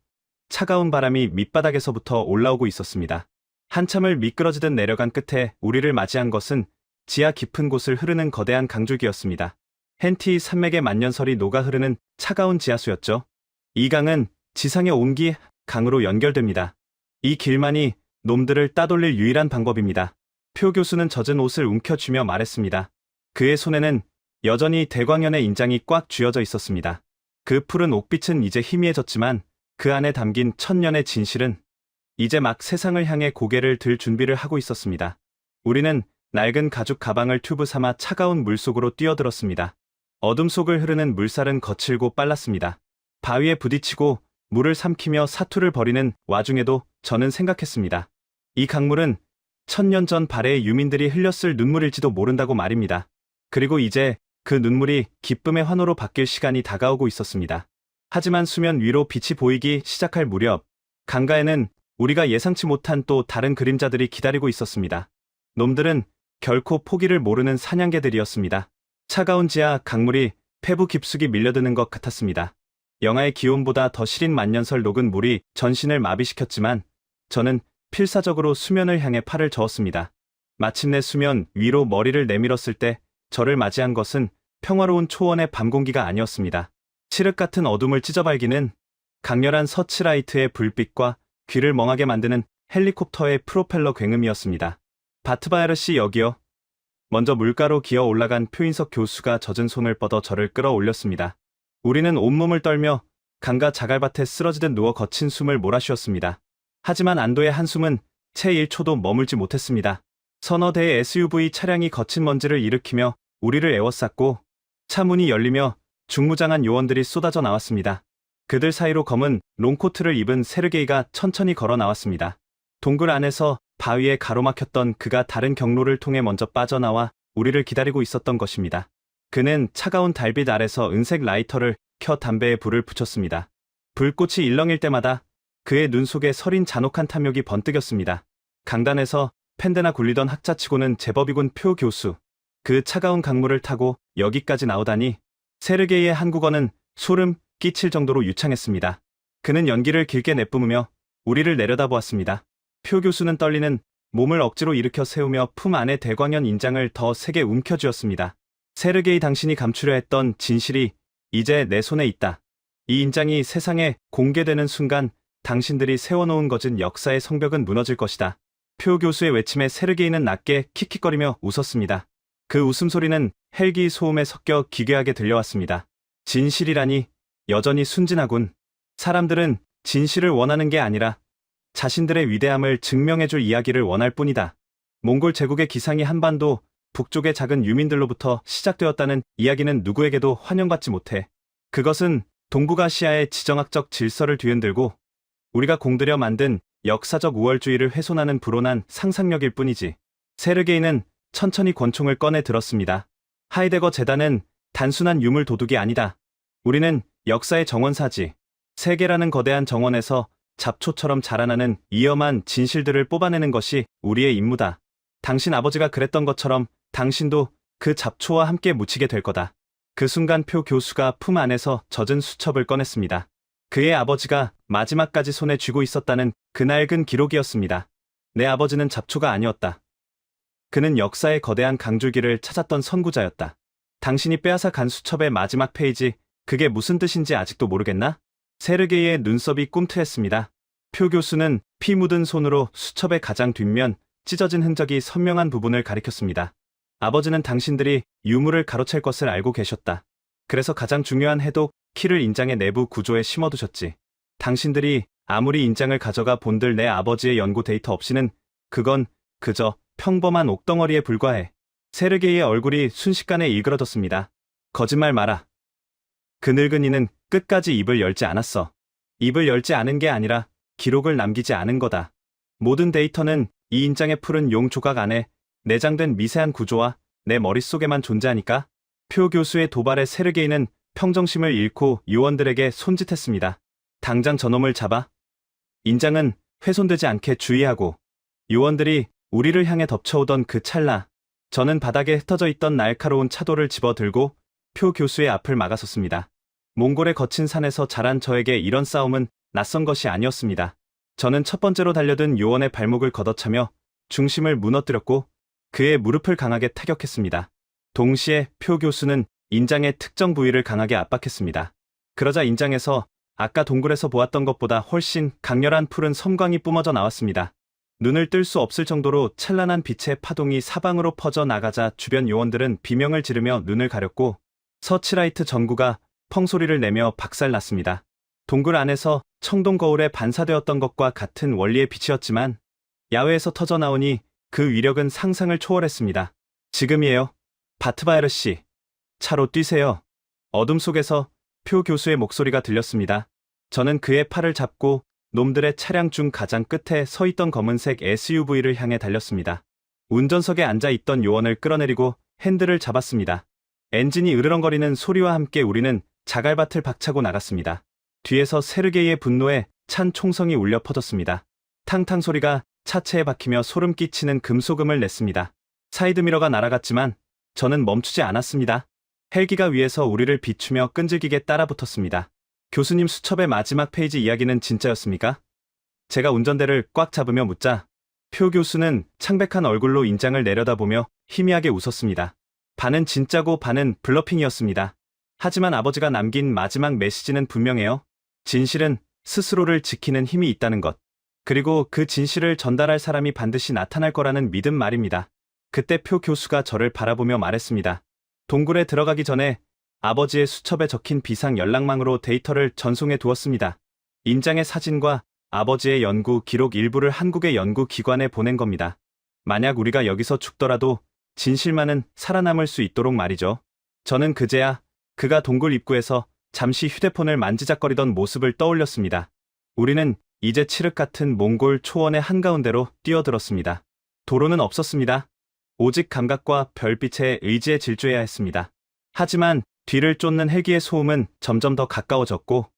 B: 차가운 바람이 밑바닥에서부터 올라오고 있었습니다. 한참을 미끄러지듯 내려간 끝에 우리를 맞이한 것은 지하 깊은 곳을 흐르는 거대한 강줄기였습니다. 헨티 산맥의 만년설이 녹아 흐르는 차가운 지하수였죠. 이 강은 지상의 온기 강으로 연결됩니다. 이 길만이 놈들을 따돌릴 유일한 방법입니다. 표 교수는 젖은 옷을 움켜쥐며 말했습니다. 그의 손에는 여전히 대광현의 인장이 꽉 쥐어져 있었습니다. 그 푸른 옥빛은 이제 희미해졌지만 그 안에 담긴 천년의 진실은 이제 막 세상을 향해 고개를 들 준비를 하고 있었습니다. 우리는 낡은 가죽 가방을 튜브 삼아 차가운 물속으로 뛰어들었습니다. 어둠 속을 흐르는 물살은 거칠고 빨랐습니다. 바위에 부딪히고 물을 삼키며 사투를 벌이는 와중에도 저는 생각했습니다. 이 강물은 천년 전 발해의 유민들이 흘렸을 눈물일지도 모른다고 말입니다. 그리고 이제 그 눈물이 기쁨의 환호로 바뀔 시간이 다가오고 있었습니다. 하지만 수면 위로 빛이 보이기 시작할 무렵 강가에는 우리가 예상치 못한 또 다른 그림자들이 기다리고 있었습니다. 놈들은 결코 포기를 모르는 사냥개들이었습니다. 차가운 지하 강물이 폐부 깊숙이 밀려드는 것 같았습니다. 영하의 기온보다 더 시린 만년설 녹은 물이 전신을 마비시켰지만 저는 필사적으로 수면을 향해 팔을 저었습니다. 마침내 수면 위로 머리를 내밀었을 때 저를 맞이한 것은 평화로운 초원의 밤 공기가 아니었습니다. 칠흑 같은 어둠을 찢어발기는 강렬한 서치라이트의 불빛과 귀를 멍하게 만드는 헬리콥터의 프로펠러 굉음이었습니다. 바트바야르 씨, 여기요. 먼저 물가로 기어 올라간 표인석 교수가 젖은 손을 뻗어 저를 끌어올렸습니다. 우리는 온몸을 떨며 강가 자갈밭에 쓰러지듯 누워 거친 숨을 몰아쉬었습니다. 하지만 안도의 한숨은 채 1초도 머물지 못했습니다. 서너 대의 SUV 차량이 거친 먼지를 일으키며 우리를 에워쌌고 차 문이 열리며 중무장한 요원들이 쏟아져 나왔습니다. 그들 사이로 검은 롱코트를 입은 세르게이가 천천히 걸어 나왔습니다. 동굴 안에서 바위에 가로막혔던 그가 다른 경로를 통해 먼저 빠져나와 우리를 기다리고 있었던 것입니다. 그는 차가운 달빛 아래서 은색 라이터를 켜 담배에 불을 붙였습니다. 불꽃이 일렁일 때마다 그의 눈 속에 서린 잔혹한 탐욕이 번뜩였습니다. 강단에서 펜대나 굴리던 학자치고는 제법이군. 표 교수. 그 차가운 강물을 타고 여기까지 나오다니. 세르게이의 한국어는 소름 끼칠 정도로 유창했습니다. 그는 연기를 길게 내뿜으며 우리를 내려다보았습니다. 표 교수는 떨리는 몸을 억지로 일으켜 세우며 품 안에 대광연 인장을 더 세게 움켜쥐었습니다. 세르게이, 당신이 감추려 했던 진실이 이제 내 손에 있다. 이 인장이 세상에 공개되는 순간 당신들이 세워놓은 거진 역사의 성벽은 무너질 것이다. 표 교수의 외침에 세르게이는 낮게 킥킥거리며 웃었습니다. 그 웃음소리는 헬기 소음에 섞여 기괴하게 들려왔습니다. 진실이라니 여전히 순진하군. 사람들은 진실을 원하는 게 아니라 자신들의 위대함을 증명해줄 이야기를 원할 뿐이다. 몽골 제국의 기상이 한반도 북쪽의 작은 유민들로부터 시작되었다는 이야기는 누구에게도 환영받지 못해. 그것은 동북아시아의 지정학적 질서를 뒤흔들고 우리가 공들여 만든 역사적 우월주의를 훼손하는 불온한 상상력일 뿐이지. 세르게이는 천천히 권총을 꺼내 들었습니다. 하이데거 재단은 단순한 유물 도둑이 아니다. 우리는 역사의 정원사지. 세계라는 거대한 정원에서 잡초처럼 자라나는 위험한 진실들을 뽑아내는 것이 우리의 임무다. 당신 아버지가 그랬던 것처럼 당신도 그 잡초와 함께 묻히게 될 거다. 그 순간 표 교수가 품 안에서 젖은 수첩을 꺼냈습니다. 그의 아버지가 마지막까지 손에 쥐고 있었다는 그 낡은 기록이었습니다. 내 아버지는 잡초가 아니었다. 그는 역사의 거대한 강줄기를 찾았던 선구자였다. 당신이 빼앗아 간 수첩의 마지막 페이지, 그게 무슨 뜻인지 아직도 모르겠나? 세르게이의 눈썹이 꿈틀했습니다. 표 교수는 피 묻은 손으로 수첩의 가장 뒷면, 찢어진 흔적이 선명한 부분을 가리켰습니다. 아버지는 당신들이 유물을 가로챌 것을 알고 계셨다. 그래서 가장 중요한 해독 키를 인장의 내부 구조에 심어두셨지. 당신들이 아무리 인장을 가져가 본들 내 아버지의 연구 데이터 없이는 그건 그저 평범한 옥덩어리에 불과해. 세르게이의 얼굴이 순식간에 일그러졌습니다. 거짓말 마라. 그 늙은이는 끝까지 입을 열지 않았어. 입을 열지 않은 게 아니라 기록을 남기지 않은 거다. 모든 데이터는 이 인장의 푸른 용 조각 안에 내장된 미세한 구조와 내 머릿속에만 존재하니까. 표 교수의 도발에 세르게이는 평정심을 잃고 요원들에게 손짓했습니다. 당장 저놈을 잡아. 인장은 훼손되지 않게 주의하고. 요원들이 우리를 향해 덮쳐오던 그 찰나, 저는 바닥에 흩어져 있던 날카로운 차도를 집어들고 표 교수의 앞을 막아섰습니다. 몽골의 거친 산에서 자란 저에게 이런 싸움은 낯선 것이 아니었습니다. 저는 첫 번째로 달려든 요원의 발목을 걷어차며 중심을 무너뜨렸고 그의 무릎을 강하게 타격했습니다. 동시에 표 교수는 인장의 특정 부위를 강하게 압박했습니다. 그러자 인장에서 아까 동굴에서 보았던 것보다 훨씬 강렬한 푸른 섬광이 뿜어져 나왔습니다. 눈을 뜰 수 없을 정도로 찬란한 빛의 파동이 사방으로 퍼져 나가자 주변 요원들은 비명을 지르며 눈을 가렸고 서치라이트 전구가 펑소리를 내며 박살났습니다. 동굴 안에서 청동 거울에 반사되었던 것과 같은 원리의 빛이었지만 야외에서 터져 나오니 그 위력은 상상을 초월했습니다. 지금이에요. 바트바야르 씨. 차로 뛰세요. 어둠 속에서 표 교수의 목소리가 들렸습니다. 저는 그의 팔을 잡고 놈들의 차량 중 가장 끝에 서 있던 검은색 SUV를 향해 달렸습니다. 운전석에 앉아 있던 요원을 끌어내리고 핸들을 잡았습니다. 엔진이 으르렁거리는 소리와 함께 우리는 자갈밭을 박차고 나갔습니다. 뒤에서 세르게이의 분노에 찬 총성이 울려 퍼졌습니다. 탕탕 소리가 차체에 박히며 소름 끼치는 금소금을 냈습니다. 사이드미러가 날아갔지만 저는 멈추지 않았습니다. 헬기가 위에서 우리를 비추며 끈질기게 따라붙었습니다. 교수님, 수첩의 마지막 페이지 이야기는 진짜였습니까? 제가 운전대를 꽉 잡으며 묻자 표 교수는 창백한 얼굴로 인장을 내려다보며 희미하게 웃었습니다. 반은 진짜고 반은 블러핑이었습니다. 하지만 아버지가 남긴 마지막 메시지는 분명해요. 진실은 스스로를 지키는 힘이 있다는 것. 그리고 그 진실을 전달할 사람이 반드시 나타날 거라는 믿음 말입니다. 그때 표 교수가 저를 바라보며 말했습니다. 동굴에 들어가기 전에 아버지의 수첩에 적힌 비상 연락망으로 데이터를 전송해 두었습니다. 인장의 사진과 아버지의 연구 기록 일부를 한국의 연구기관에 보낸 겁니다. 만약 우리가 여기서 죽더라도 진실만은 살아남을 수 있도록 말이죠. 저는 그제야 그가 동굴 입구에서 잠시 휴대폰을 만지작거리던 모습을 떠올렸습니다. 우리는 이제 칠흑 같은 몽골 초원의 한가운데로 뛰어들었습니다. 도로는 없었습니다. 오직 감각과 별빛의 의지에 질주해야 했습니다. 하지만 뒤를 쫓는 헬기의 소음은 점점 더 가까워졌고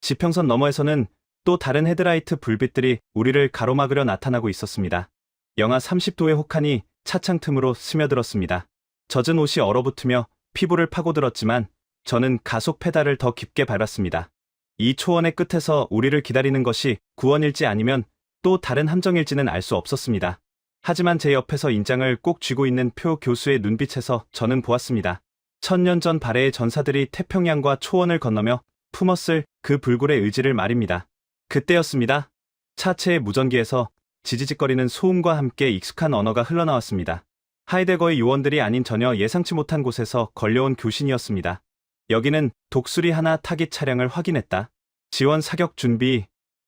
B: 지평선 너머에서는 또 다른 헤드라이트 불빛들이 우리를 가로막으려 나타나고 있었습니다. 영하 30도의 혹한이 차창 틈으로 스며들었습니다. 젖은 옷이 얼어붙으며 피부를 파고들었지만 저는 가속 페달을 더 깊게 밟았습니다. 이 초원의 끝에서 우리를 기다리는 것이 구원일지 아니면 또 다른 함정일지는 알 수 없었습니다. 하지만 제 옆에서 인장을 꼭 쥐고 있는 표 교수의 눈빛에서 저는 보았습니다. 1000년 전 발해의 전사들이 태평양과 초원을 건너며 품었을 그 불굴의 의지를 말입니다. 그때였습니다. 차체의 무전기에서 지지직거리는 소음과 함께 익숙한 언어가 흘러나왔습니다. 하이데거의 요원들이 아닌 전혀 예상치 못한 곳에서 걸려온 교신이었습니다. 여기는 독수리 하나 타깃 차량을 확인했다. 지원 사격 준비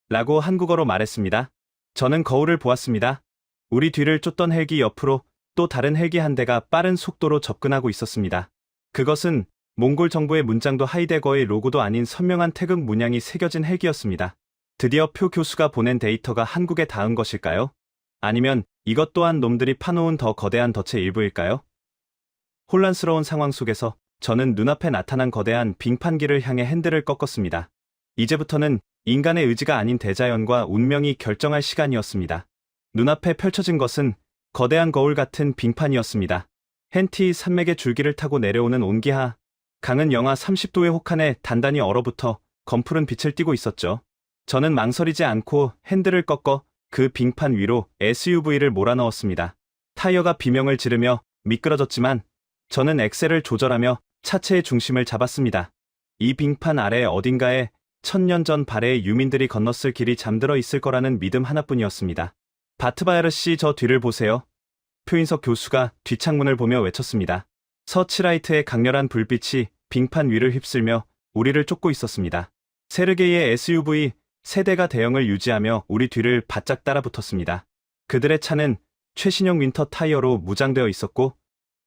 B: 라고 한국어로 말했습니다. 저는 거울을 보았습니다. 우리 뒤를 쫓던 헬기 옆으로 또 다른 헬기 한 대가 빠른 속도로 접근하고 있었습니다. 그것은 몽골 정부의 문장도 하이데거의 로고도 아닌 선명한 태극 문양이 새겨진 헬기였습니다. 드디어 표 교수가 보낸 데이터가 한국에 닿은 것일까요? 아니면 이것 또한 놈들이 파놓은 더 거대한 덫의 일부일까요? 혼란스러운 상황 속에서 저는 눈앞에 나타난 거대한 빙판기를 향해 핸들을 꺾었습니다. 이제부터는 인간의 의지가 아닌 대자연과 운명이 결정할 시간이었습니다. 눈앞에 펼쳐진 것은 거대한 거울 같은 빙판이었습니다. 헨티 산맥의 줄기를 타고 내려오는 온기하, 강은 영하 30도의 혹한에 단단히 얼어붙어 검푸른 빛을 띠고 있었죠. 저는 망설이지 않고 핸들을 꺾어 그 빙판 위로 SUV를 몰아넣었습니다. 타이어가 비명을 지르며 미끄러졌지만 저는 엑셀을 조절하며 차체의 중심을 잡았습니다. 이 빙판 아래 어딘가에 1000년 전 발해의 유민들이 건넜을 길이 잠들어 있을 거라는 믿음 하나뿐이었습니다. 바트바야르 씨, 저 뒤를 보세요. 표인석 교수가 뒷창문을 보며 외쳤습니다. 서치라이트의 강렬한 불빛이 빙판 위를 휩쓸며 우리를 쫓고 있었습니다. 세르게이의 SUV 세대가 대형을 유지하며 우리 뒤를 바짝 따라붙었습니다. 그들의 차는 최신형 윈터 타이어로 무장되어 있었고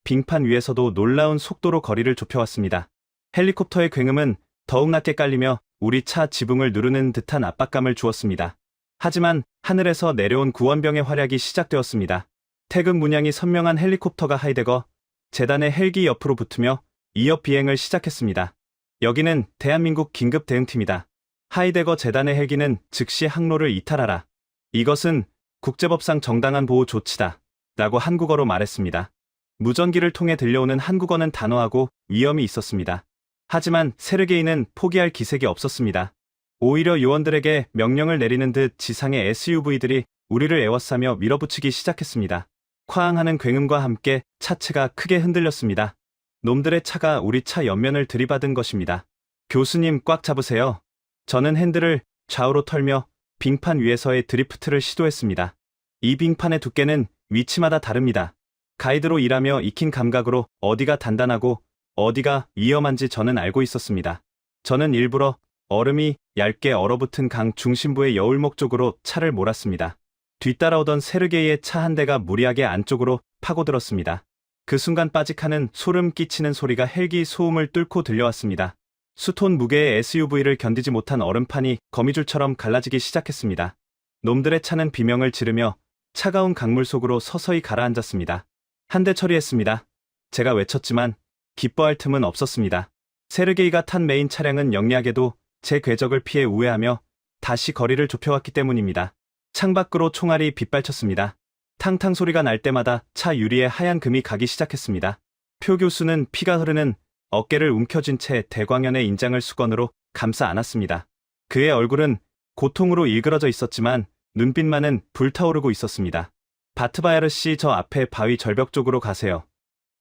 B: 빙판 위에서도 놀라운 속도로 거리를 좁혀왔습니다. 헬리콥터의 굉음은 더욱 낮게 깔리며 우리 차 지붕을 누르는 듯한 압박감을 주었습니다. 하지만 하늘에서 내려온 구원병의 활약이 시작되었습니다. 태극 문양이 선명한 헬리콥터가 하이데거 재단의 헬기 옆으로 붙으며 이어 비행을 시작했습니다. 여기는 대한민국 긴급 대응팀이다. 하이데거 재단의 헬기는 즉시 항로를 이탈하라. 이것은 국제법상 정당한 보호 조치다. 라고 한국어로 말했습니다. 무전기를 통해 들려오는 한국어는 단호하고 위험이 있었습니다. 하지만 세르게이는 포기할 기색이 없었습니다. 오히려 요원들에게 명령을 내리는 듯 지상의 SUV들이 우리를 에워싸며 밀어붙이기 시작했습니다. 쾅하는 굉음과 함께 차체가 크게 흔들렸습니다. 놈들의 차가 우리 차 옆면을 들이받은 것입니다. 교수님, 꽉 잡으세요. 저는 핸들을 좌우로 털며 빙판 위에서의 드리프트를 시도했습니다. 이 빙판의 두께는 위치마다 다릅니다. 가이드로 일하며 익힌 감각으로 어디가 단단하고 어디가 위험한지 저는 알고 있었습니다. 저는 일부러 얼음이 얇게 얼어붙은 강 중심부의 여울목 쪽으로 차를 몰았습니다. 뒤따라오던 세르게이의 차 한 대가 무리하게 안쪽으로 파고들었습니다. 그 순간 빠직하는 소름 끼치는 소리가 헬기 소음을 뚫고 들려왔습니다. 수톤 무게의 SUV를 견디지 못한 얼음판이 거미줄처럼 갈라지기 시작했습니다. 놈들의 차는 비명을 지르며 차가운 강물 속으로 서서히 가라앉았습니다. 한 대 처리했습니다. 제가 외쳤지만 기뻐할 틈은 없었습니다. 세르게이가 탄 메인 차량은 영리하게도 제 궤적을 피해 우회하며 다시 거리를 좁혀왔기 때문입니다. 창밖으로 총알이 빗발쳤습니다. 탕탕 소리가 날 때마다 차 유리에 하얀 금이 가기 시작했습니다. 표 교수는 피가 흐르는 어깨를 움켜쥔 채 대광연의 인장을 수건으로 감싸 안았습니다. 그의 얼굴은 고통으로 일그러져 있었지만 눈빛만은 불타오르고 있었습니다. 바트바야르 씨, 저 앞에 바위 절벽 쪽으로 가세요.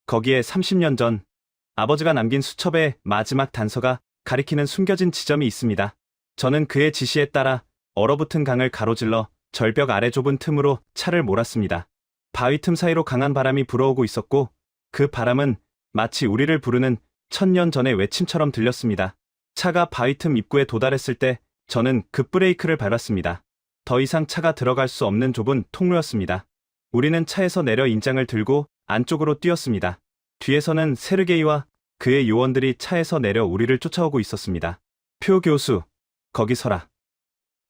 B: 거기에 30년 전 아버지가 남긴 수첩의 마지막 단서가 가리키는 숨겨진 지점이 있습니다. 저는 그의 지시에 따라 얼어붙은 강을 가로질러 절벽 아래 좁은 틈으로 차를 몰았습니다. 바위 틈 사이로 강한 바람이 불어오고 있었고 그 바람은 마치 우리를 부르는 천년 전의 외침처럼 들렸습니다. 차가 바위 틈 입구에 도달했을 때 저는 급브레이크를 밟았습니다. 더 이상 차가 들어갈 수 없는 좁은 통로였습니다. 우리는 차에서 내려 인장을 들고 안쪽으로 뛰었습니다. 뒤에서는 세르게이와 그의 요원들이 차에서 내려 우리를 쫓아오고 있었습니다. 표 교수, 거기 서라.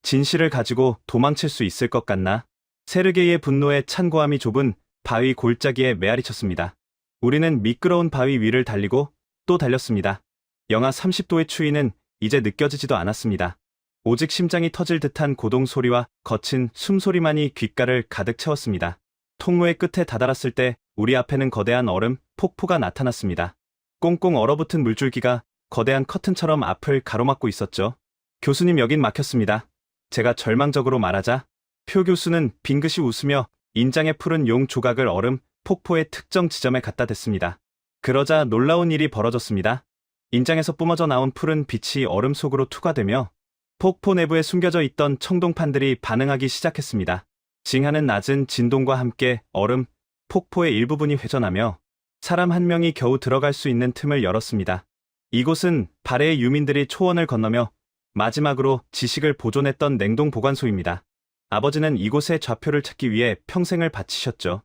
B: 진실을 가지고 도망칠 수 있을 것 같나? 세르게이의 분노에 찬 고함이 좁은 바위 골짜기에 메아리쳤습니다. 우리는 미끄러운 바위 위를 달리고 또 달렸습니다. 영하 30도의 추위는 이제 느껴지지도 않았습니다. 오직 심장이 터질 듯한 고동 소리와 거친 숨소리만이 귓가를 가득 채웠습니다. 통로의 끝에 다다랐을 때 우리 앞에는 거대한 얼음 폭포가 나타났습니다. 꽁꽁 얼어붙은 물줄기가 거대한 커튼처럼 앞을 가로막고 있었죠. 교수님, 여긴 막혔습니다. 제가 절망적으로 말하자 표 교수는 빙긋이 웃으며 인장에 푸른 용 조각을 얼음 폭포의 특정 지점에 갖다 댔습니다. 그러자 놀라운 일이 벌어졌습니다. 인장에서 뿜어져 나온 푸른 빛이 얼음 속으로 투과되며 폭포 내부에 숨겨져 있던 청동판들이 반응하기 시작했습니다. 징하는 낮은 진동과 함께 얼음 폭포의 일부분이 회전하며 사람 한 명이 겨우 들어갈 수 있는 틈을 열었습니다. 이곳은 발해의 유민들이 초원을 건너며 마지막으로 지식을 보존했던 냉동 보관소입니다. 아버지는 이곳의 좌표를 찾기 위해 평생을 바치셨죠.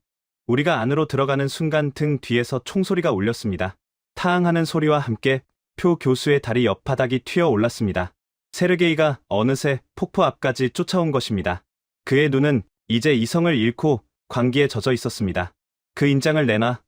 B: 우리가 안으로 들어가는 순간 등 뒤에서 총소리가 울렸습니다. 타앙하는 소리와 함께 표 교수의 다리 옆바닥이 튀어 올랐습니다. 세르게이가 어느새 폭포 앞까지 쫓아온 것입니다. 그의 눈은 이제 이성을 잃고 광기에 젖어 있었습니다. 그 인장을 내놔.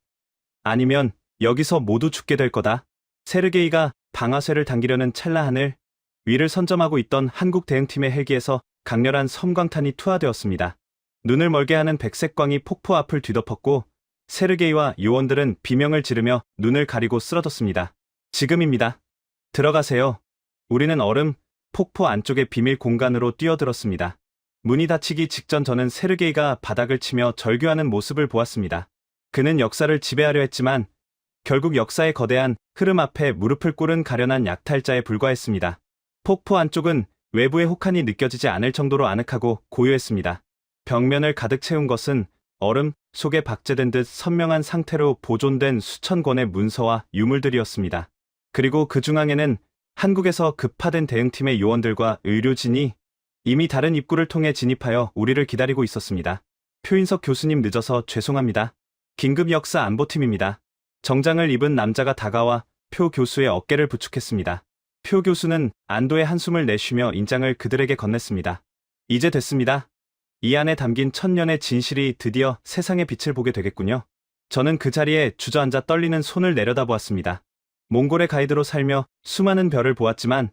B: 아니면 여기서 모두 죽게 될 거다. 세르게이가 방아쇠를 당기려는 찰나 하늘 위를 선점하고 있던 한국 대응팀의 헬기에서 강렬한 섬광탄이 투하되었습니다. 눈을 멀게 하는 백색 광이 폭포 앞을 뒤덮었고 세르게이와 요원들은 비명을 지르며 눈을 가리고 쓰러졌습니다. 지금입니다. 들어가세요. 우리는 얼음 폭포 안쪽의 비밀 공간으로 뛰어들었습니다. 문이 닫히기 직전 저는 세르게이가 바닥을 치며 절규하는 모습을 보았습니다. 그는 역사를 지배하려 했지만 결국 역사의 거대한 흐름 앞에 무릎을 꿇은 가련한 약탈자에 불과했습니다. 폭포 안쪽은 외부의 혹한이 느껴지지 않을 정도로 아늑하고 고요했습니다. 벽면을 가득 채운 것은 얼음 속에 박제된 듯 선명한 상태로 보존된 수천 권의 문서와 유물들이었습니다. 그리고 그 중앙에는 한국에서 급파된 대응팀의 요원들과 의료진이 이미 다른 입구를 통해 진입하여 우리를 기다리고 있었습니다. 표인석 교수님, 늦어서 죄송합니다. 긴급 역사 안보팀입니다. 정장을 입은 남자가 다가와 표 교수의 어깨를 부축했습니다. 표 교수는 안도의 한숨을 내쉬며 인장을 그들에게 건넸습니다. 이제 됐습니다. 이 안에 담긴 천년의 진실이 드디어 세상의 빛을 보게 되겠군요. 저는 그 자리에 주저앉아 떨리는 손을 내려다보았습니다. 몽골의 가이드로 살며 수많은 별을 보았지만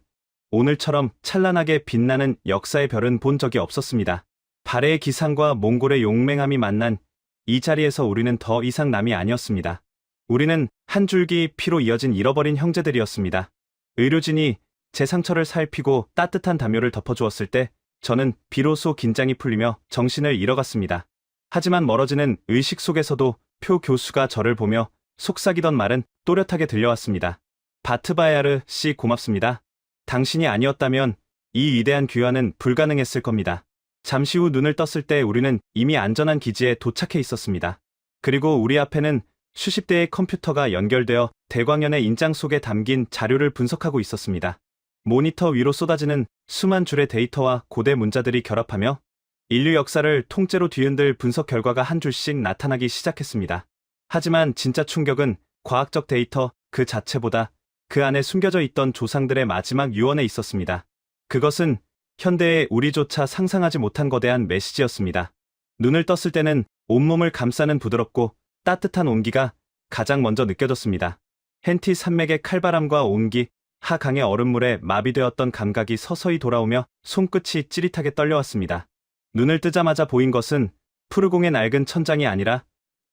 B: 오늘처럼 찬란하게 빛나는 역사의 별은 본 적이 없었습니다. 발해의 기상과 몽골의 용맹함이 만난 이 자리에서 우리는 더 이상 남이 아니었습니다. 우리는 한 줄기 피로 이어진 잃어버린 형제들이었습니다. 의료진이 제 상처를 살피고 따뜻한 담요를 덮어주었을 때 저는 비로소 긴장이 풀리며 정신을 잃어갔습니다. 하지만 멀어지는 의식 속에서도 표 교수가 저를 보며 속삭이던 말은 또렷하게 들려왔습니다. 바트바야르 씨, 고맙습니다. 당신이 아니었다면 이 위대한 귀환은 불가능했을 겁니다. 잠시 후 눈을 떴을 때 우리는 이미 안전한 기지에 도착해 있었습니다. 그리고 우리 앞에는 수십 대의 컴퓨터가 연결되어 대광연의 인장 속에 담긴 자료를 분석하고 있었습니다. 모니터 위로 쏟아지는 수만 줄의 데이터와 고대 문자들이 결합하며 인류 역사를 통째로 뒤흔들 분석 결과가 한 줄씩 나타나기 시작했습니다. 하지만 진짜 충격은 과학적 데이터 그 자체보다 그 안에 숨겨져 있던 조상들의 마지막 유언에 있었습니다. 그것은 현대의 우리조차 상상하지 못한 거대한 메시지였습니다. 눈을 떴을 때는 온몸을 감싸는 부드럽고 따뜻한 온기가 가장 먼저 느껴졌습니다. 헨티 산맥의 칼바람과 온기, 하강의 얼음물에 마비되었던 감각이 서서히 돌아오며 손끝이 찌릿하게 떨려왔습니다. 눈을 뜨자마자 보인 것은 푸르공의 낡은 천장이 아니라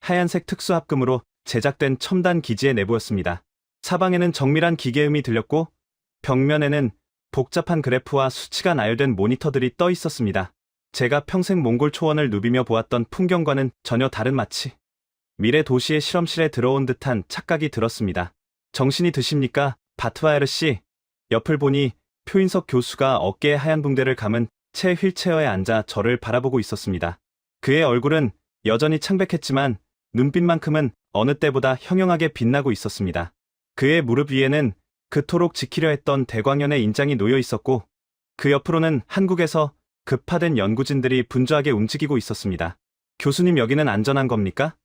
B: 하얀색 특수합금으로 제작된 첨단 기지의 내부였습니다. 사방에는 정밀한 기계음이 들렸고 벽면에는 복잡한 그래프와 수치가 나열된 모니터들이 떠 있었습니다. 제가 평생 몽골 초원을 누비며 보았던 풍경과는 전혀 다른, 마치 미래 도시의 실험실에 들어온 듯한 착각이 들었습니다. 정신이 드십니까, 바트바야르 씨? 옆을 보니 표인석 교수가 어깨에 하얀 붕대를 감은 채 휠체어에 앉아 저를 바라보고 있었습니다. 그의 얼굴은 여전히 창백했지만 눈빛만큼은 어느 때보다 형형하게 빛나고 있었습니다. 그의 무릎 위에는 그토록 지키려 했던 대광연의 인장이 놓여 있었고 그 옆으로는 한국에서 급파된 연구진들이 분주하게 움직이고 있었습니다. 교수님 여기는 안전한 겁니까?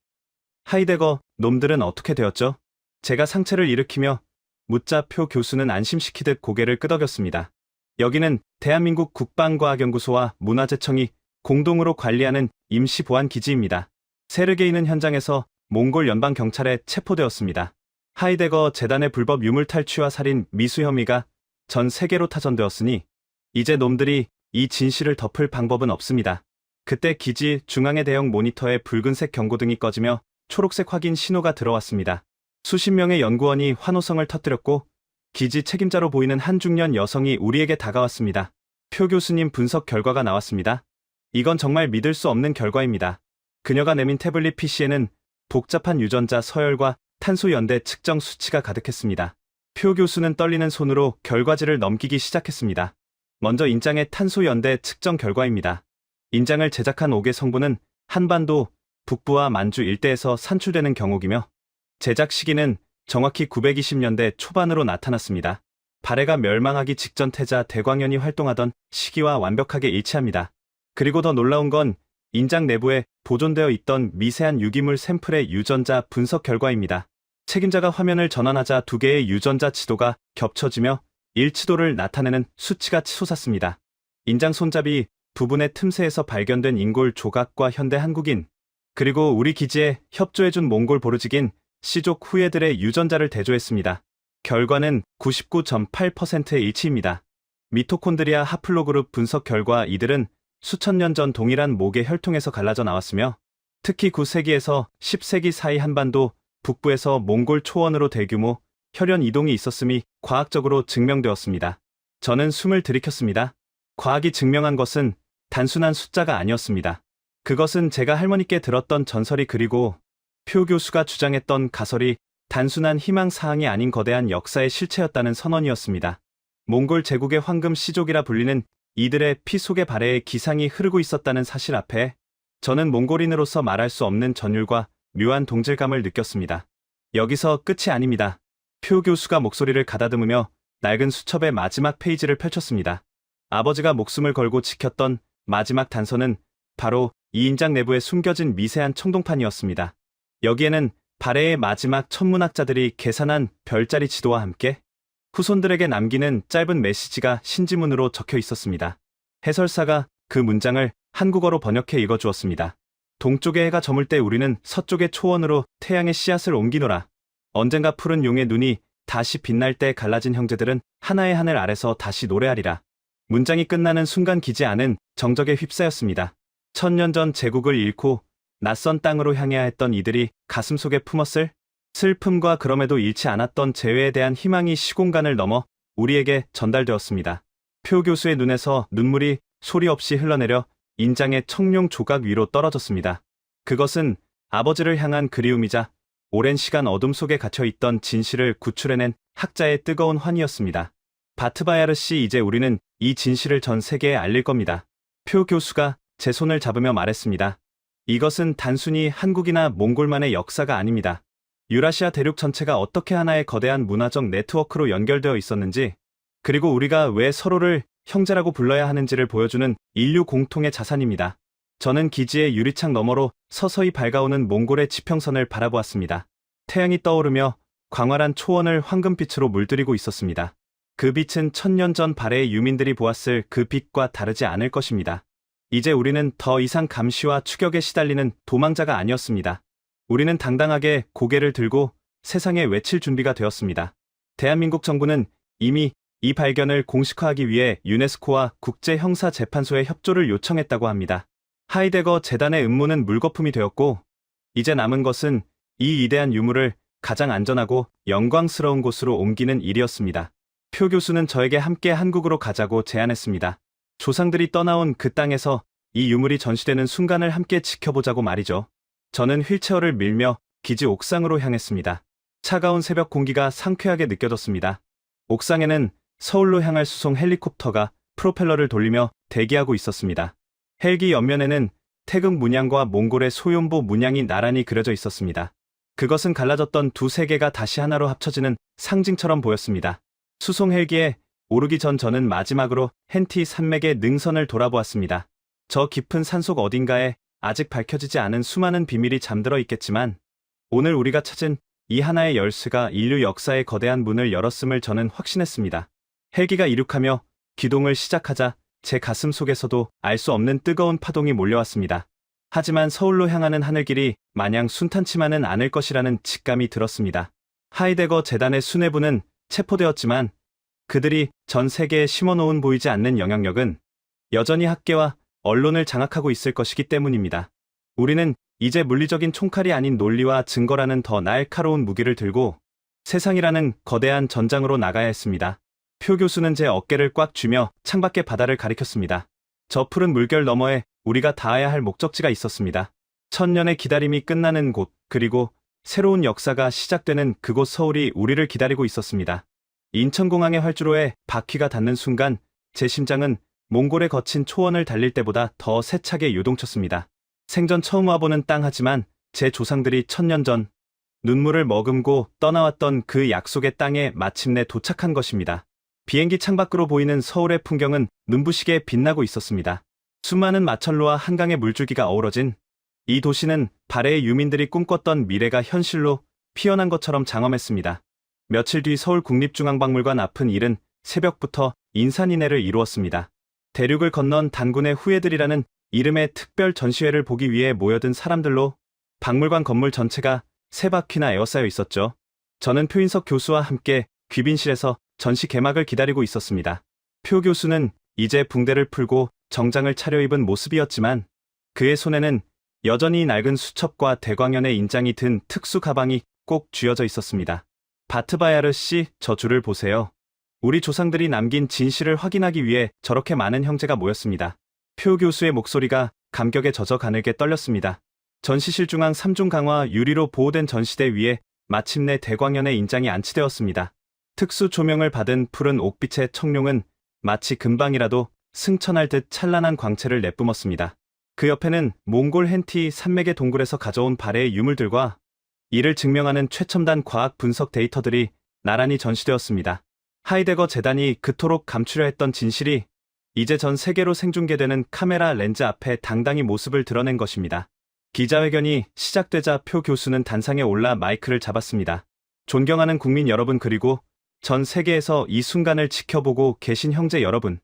B: 하이데거, 놈들은 어떻게 되었죠? 제가 상체를 일으키며 묻자 표 교수는 안심시키듯 고개를 끄덕였습니다. 여기는 대한민국 국방과학연구소와 문화재청이 공동으로 관리하는 임시보안기지입니다. 세르게이는 현장에서 몽골 연방경찰에 체포되었습니다. 하이데거 재단의 불법 유물 탈취와 살인 미수 혐의가 전 세계로 타전되었으니 이제 놈들이 이 진실을 덮을 방법은 없습니다. 그때 기지 중앙의 대형 모니터에 붉은색 경고등이 꺼지며 초록색 확인 신호가 들어왔습니다. 수십 명의 연구원이 환호성을 터뜨렸고 기지 책임자로 보이는 한 중년 여성이 우리에게 다가왔습니다. 표 교수님 분석 결과가 나왔습니다. 이건 정말 믿을 수 없는 결과입니다. 그녀가 내민 태블릿 PC에는 복잡한 유전자 서열과 탄소 연대 측정 수치가 가득했습니다. 표 교수는 떨리는 손으로 결과지를 넘기기 시작했습니다. 먼저 인장의 탄소 연대 측정 결과입니다. 인장을 제작한 5개 성분은 한반도 북부와 만주 일대에서 산출되는 경우이며 제작 시기는 정확히 920년대 초반으로 나타났습니다. 발해가 멸망하기 직전 태자 대광연이 활동하던 시기와 완벽하게 일치합니다. 그리고 더 놀라운 건 인장 내부에 보존되어 있던 미세한 유기물 샘플의 유전자 분석 결과입니다. 책임자가 화면을 전환하자 두 개의 유전자 지도가 겹쳐지며 일치도를 나타내는 수치가 치솟았습니다. 인장 손잡이 부분의 틈새에서 발견된 인골 조각과 현대 한국인, 그리고 우리 기지에 협조해준 몽골 보르직인 씨족 후예들의 유전자를 대조했습니다. 결과는 99.8%의 일치입니다. 미토콘드리아 하플로그룹 분석 결과 이들은 수천 년 전 동일한 목의 혈통에서 갈라져 나왔으며 특히 9세기에서 10세기 사이 한반도 북부에서 몽골 초원으로 대규모 혈연 이동이 있었음이 과학적으로 증명되었습니다. 저는 숨을 들이켰습니다. 과학이 증명한 것은 단순한 숫자가 아니었습니다. 그것은 제가 할머니께 들었던 전설이 그리고 표 교수가 주장했던 가설이 단순한 희망사항이 아닌 거대한 역사의 실체였다는 선언이었습니다. 몽골 제국의 황금 씨족이라 불리는 이들의 피 속의 발해에 기상이 흐르고 있었다는 사실 앞에 저는 몽골인으로서 말할 수 없는 전율과 묘한 동질감을 느꼈습니다. 여기서 끝이 아닙니다. 표 교수가 목소리를 가다듬으며 낡은 수첩의 마지막 페이지를 펼쳤습니다. 아버지가 목숨을 걸고 지켰던 마지막 단서는 바로 이 인장 내부에 숨겨진 미세한 청동판이었습니다. 여기에는 발해의 마지막 천문학자들이 계산한 별자리 지도와 함께 후손들에게 남기는 짧은 메시지가 신지문으로 적혀 있었습니다. 해설사가 그 문장을 한국어로 번역해 읽어주었습니다. 동쪽의 해가 저물 때 우리는 서쪽의 초원으로 태양의 씨앗을 옮기노라. 언젠가 푸른 용의 눈이 다시 빛날 때 갈라진 형제들은 하나의 하늘 아래서 다시 노래하리라. 문장이 끝나는 순간 기지 안은 정적에 휩싸였습니다. 1000년 전 제국을 잃고 낯선 땅으로 향해야 했던 이들이 가슴속에 품었을 슬픔과 그럼에도 잃지 않았던 재회에 대한 희망이 시공간을 넘어 우리에게 전달되었습니다. 표 교수의 눈에서 눈물이 소리 없이 흘러내려 인장의 청룡 조각 위로 떨어졌습니다. 그것은 아버지를 향한 그리움이자 오랜 시간 어둠 속에 갇혀있던 진실을 구출해낸 학자의 뜨거운 환희였습니다. 바트바야르 씨, 이제 우리는 이 진실을 전 세계에 알릴 겁니다. 표 교수가 제 손을 잡으며 말했습니다. 이것은 단순히 한국이나 몽골만의 역사가 아닙니다. 유라시아 대륙 전체가 어떻게 하나의 거대한 문화적 네트워크로 연결되어 있었는지, 그리고 우리가 왜 서로를 형제라고 불러야 하는지를 보여주는 인류 공통의 자산입니다. 저는 기지의 유리창 너머로 서서히 밝아오는 몽골의 지평선을 바라보았습니다. 태양이 떠오르며 광활한 초원을 황금빛으로 물들이고 있었습니다. 그 빛은 1000년 전 발해의 유민들이 보았을 그 빛과 다르지 않을 것입니다. 이제 우리는 더 이상 감시와 추격에 시달리는 도망자가 아니었습니다. 우리는 당당하게 고개를 들고 세상에 외칠 준비가 되었습니다. 대한민국 정부는 이미 이 발견을 공식화하기 위해 유네스코와 국제형사재판소에 협조를 요청했다고 합니다. 하이데거 재단의 음모는 물거품이 되었고 이제 남은 것은 이 위대한 유물을 가장 안전하고 영광스러운 곳으로 옮기는 일이었습니다. 표 교수는 저에게 함께 한국으로 가자고 제안했습니다. 조상들이 떠나온 그 땅에서 이 유물이 전시되는 순간을 함께 지켜보자고 말이죠. 저는 휠체어를 밀며 기지 옥상으로 향했습니다. 차가운 새벽 공기가 상쾌하게 느껴졌습니다. 옥상에는 서울로 향할 수송 헬리콥터가 프로펠러를 돌리며 대기하고 있었습니다. 헬기 옆면에는 태극 문양과 몽골의 소연보 문양이 나란히 그려져 있었습니다. 그것은 갈라졌던 두 세계가 다시 하나로 합쳐지는 상징처럼 보였습니다. 수송 헬기에 오르기 전 저는 마지막으로 헨티 산맥의 능선을 돌아보았습니다. 저 깊은 산속 어딘가에 아직 밝혀지지 않은 수많은 비밀이 잠들어 있겠지만 오늘 우리가 찾은 이 하나의 열쇠가 인류 역사의 거대한 문을 열었음을 저는 확신했습니다. 헬기가 이륙하며 기동을 시작하자 제 가슴 속에서도 알 수 없는 뜨거운 파동이 몰려왔습니다. 하지만 서울로 향하는 하늘길이 마냥 순탄치만은 않을 것이라는 직감이 들었습니다. 하이데거 재단의 수뇌부는 체포되었지만 그들이 전 세계에 심어놓은 보이지 않는 영향력은 여전히 학계와 언론을 장악하고 있을 것이기 때문입니다. 우리는 이제 물리적인 총칼이 아닌 논리와 증거라는 더 날카로운 무기를 들고 세상이라는 거대한 전장으로 나가야 했습니다. 표 교수는 제 어깨를 꽉 쥐며 창밖의 바다를 가리켰습니다. 저 푸른 물결 너머에 우리가 닿아야 할 목적지가 있었습니다. 천년의 기다림이 끝나는 곳, 그리고 새로운 역사가 시작되는 그곳 서울이 우리를 기다리고 있었습니다. 인천공항의 활주로에 바퀴가 닿는 순간 제 심장은 몽골의 거친 초원을 달릴 때보다 더 세차게 요동쳤습니다. 생전 처음 와보는 땅 하지만 제 조상들이 1000년 전 눈물을 머금고 떠나왔던 그 약속의 땅에 마침내 도착한 것입니다. 비행기 창밖으로 보이는 서울의 풍경은 눈부시게 빛나고 있었습니다. 수많은 마천루와 한강의 물줄기가 어우러진 이 도시는 발해의 유민들이 꿈꿨던 미래가 현실로 피어난 것처럼 장엄했습니다. 며칠 뒤 서울 국립중앙박물관 앞은 이른 새벽부터 인산인해를 이루었습니다. 대륙을 건넌 단군의 후예들이라는 이름의 특별 전시회를 보기 위해 모여든 사람들로 박물관 건물 전체가 세 바퀴나 에워싸여 있었죠. 저는 표인석 교수와 함께 귀빈실에서 전시 개막을 기다리고 있었습니다. 표 교수는 이제 붕대를 풀고 정장을 차려입은 모습이었지만 그의 손에는 여전히 낡은 수첩과 대광연의 인장이 든 특수 가방이 꼭 쥐어져 있었습니다. 바트바야르 씨, 저 줄을 보세요. 우리 조상들이 남긴 진실을 확인하기 위해 저렇게 많은 형제가 모였습니다. 표 교수의 목소리가 감격에 젖어 가늘게 떨렸습니다. 전시실 중앙 3중 강화 유리로 보호된 전시대 위에 마침내 대광연의 인장이 안치되었습니다. 특수 조명을 받은 푸른 옥빛의 청룡은 마치 금방이라도 승천할 듯 찬란한 광채를 내뿜었습니다. 그 옆에는 몽골 헨티 산맥의 동굴에서 가져온 발해의 유물들과 이를 증명하는 최첨단 과학 분석 데이터들이 나란히 전시되었습니다. 하이데거 재단이 그토록 감추려 했던 진실이 이제 전 세계로 생중계되는 카메라 렌즈 앞에 당당히 모습을 드러낸 것입니다. 기자회견이 시작되자 표 교수는 단상에 올라 마이크를 잡았습니다. 존경하는 국민 여러분, 그리고 전 세계에서 이 순간을 지켜보고 계신 형제 여러분.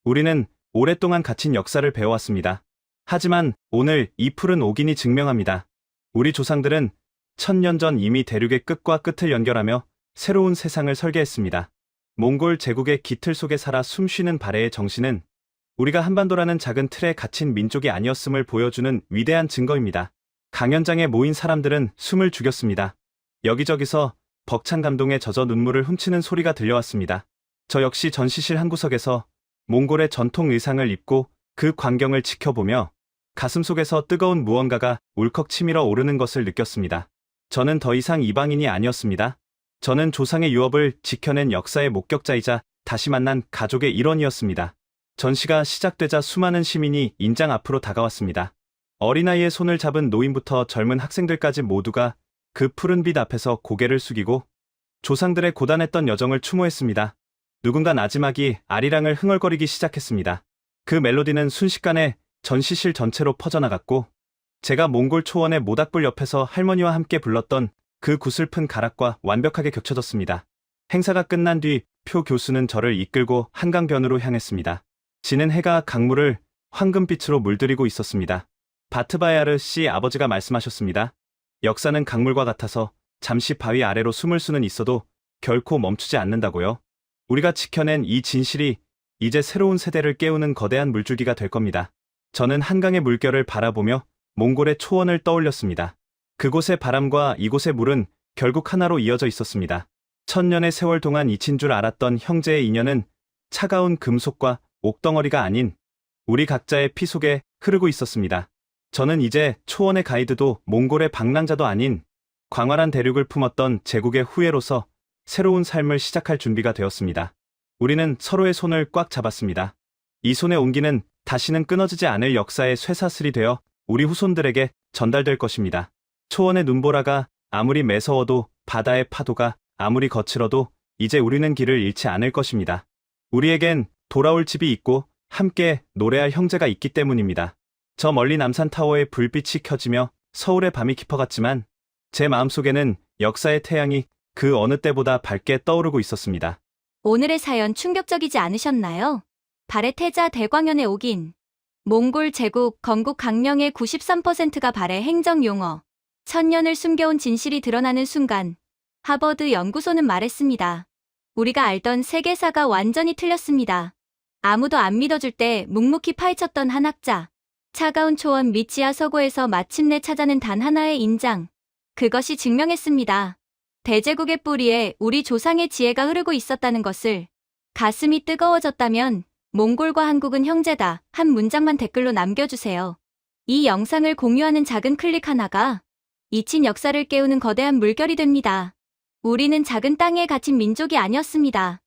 B: 우리는 오랫동안 갇힌 역사를 배워왔습니다. 하지만 오늘 이 푸른 옥인이 증명합니다. 우리 조상들은 1000년 전 이미 대륙의 끝과 끝을 연결하며 새로운 세상을 설계했습니다. 몽골 제국의 기틀 속에 살아 숨쉬는 발해의 정신은 우리가 한반도라는 작은 틀에 갇힌 민족이 아니었음을 보여주는 위대한 증거입니다. 강연장에 모인 사람들은 숨을 죽였습니다. 여기저기서 벅찬 감동에 젖어 눈물을 훔치는 소리가 들려왔습니다. 저 역시 전시실 한 구석에서 몽골의 전통 의상을 입고 그 광경을 지켜보며 가슴속에서 뜨거운 무언가가 울컥 치밀어 오르는 것을 느꼈습니다. 저는 더 이상 이방인이 아니었습니다. 저는 조상의 유업을 지켜낸 역사의 목격자이자 다시 만난 가족의 일원이었습니다. 전시가 시작되자 수많은 시민이 인장 앞으로 다가왔습니다. 어린아이의 손을 잡은 노인부터 젊은 학생들까지 모두가 그 푸른 빛 앞에서 고개를 숙이고 조상들의 고단했던 여정을 추모했습니다. 누군가 나지막이 아리랑을 흥얼거리기 시작했습니다. 그 멜로디는 순식간에 전시실 전체로 퍼져나갔고 제가 몽골 초원의 모닥불 옆에서 할머니와 함께 불렀던 그 구슬픈 가락과 완벽하게 겹쳐졌습니다. 행사가 끝난 뒤 표 교수는 저를 이끌고 한강변으로 향했습니다. 지는 해가 강물을 황금빛으로 물들이고 있었습니다. 바트바야르 씨 아버지가 말씀하셨습니다. 역사는 강물과 같아서 잠시 바위 아래로 숨을 수는 있어도 결코 멈추지 않는다고요. 우리가 지켜낸 이 진실이 이제 새로운 세대를 깨우는 거대한 물줄기가 될 겁니다. 저는 한강의 물결을 바라보며 몽골의 초원을 떠올렸습니다. 그곳의 바람과 이곳의 물은 결국 하나로 이어져 있었습니다. 1000년의 세월 동안 잊힌 줄 알았던 형제의 인연은 차가운 금속과 옥덩어리가 아닌 우리 각자의 피 속에 흐르고 있었습니다. 저는 이제 초원의 가이드도 몽골의 방랑자도 아닌 광활한 대륙을 품었던 제국의 후예로서 새로운 삶을 시작할 준비가 되었습니다. 우리는 서로의 손을 꽉 잡았습니다. 이 손의 온기는 다시는 끊어지지 않을 역사의 쇠사슬이 되어 우리 후손들에게 전달될 것입니다. 초원의 눈보라가 아무리 매서워도 바다의 파도가 아무리 거칠어도 이제 우리는 길을 잃지 않을 것입니다. 우리에겐 돌아올 집이 있고 함께 노래할 형제가 있기 때문입니다. 저 멀리 남산타워의 불빛이 켜지며 서울의 밤이 깊어갔지만 제 마음속에는 역사의 태양이 그 어느 때보다 밝게 떠오르고 있었습니다.
C: 오늘의 사연 충격적이지 않으셨나요? 발해 태자 대광현의 옥인. 몽골 제국 건국 강령의 93%가 발해 행정 용어. 천년을 숨겨온 진실이 드러나는 순간 하버드 연구소는 말했습니다. 우리가 알던 세계사가 완전히 틀렸습니다. 아무도 안 믿어줄 때 묵묵히 파헤쳤던 한 학자. 차가운 초원 밑 지하 서고에서 마침내 찾아낸 단 하나의 인장. 그것이 증명했습니다. 대제국의 뿌리에 우리 조상의 지혜가 흐르고 있었다는 것을. 가슴이 뜨거워졌다면 몽골과 한국은 형제다. 한 문장만 댓글로 남겨주세요. 이 영상을 공유하는 작은 클릭 하나가 잊힌 역사를 깨우는 거대한 물결이 됩니다. 우리는 작은 땅에 갇힌 민족이 아니었습니다.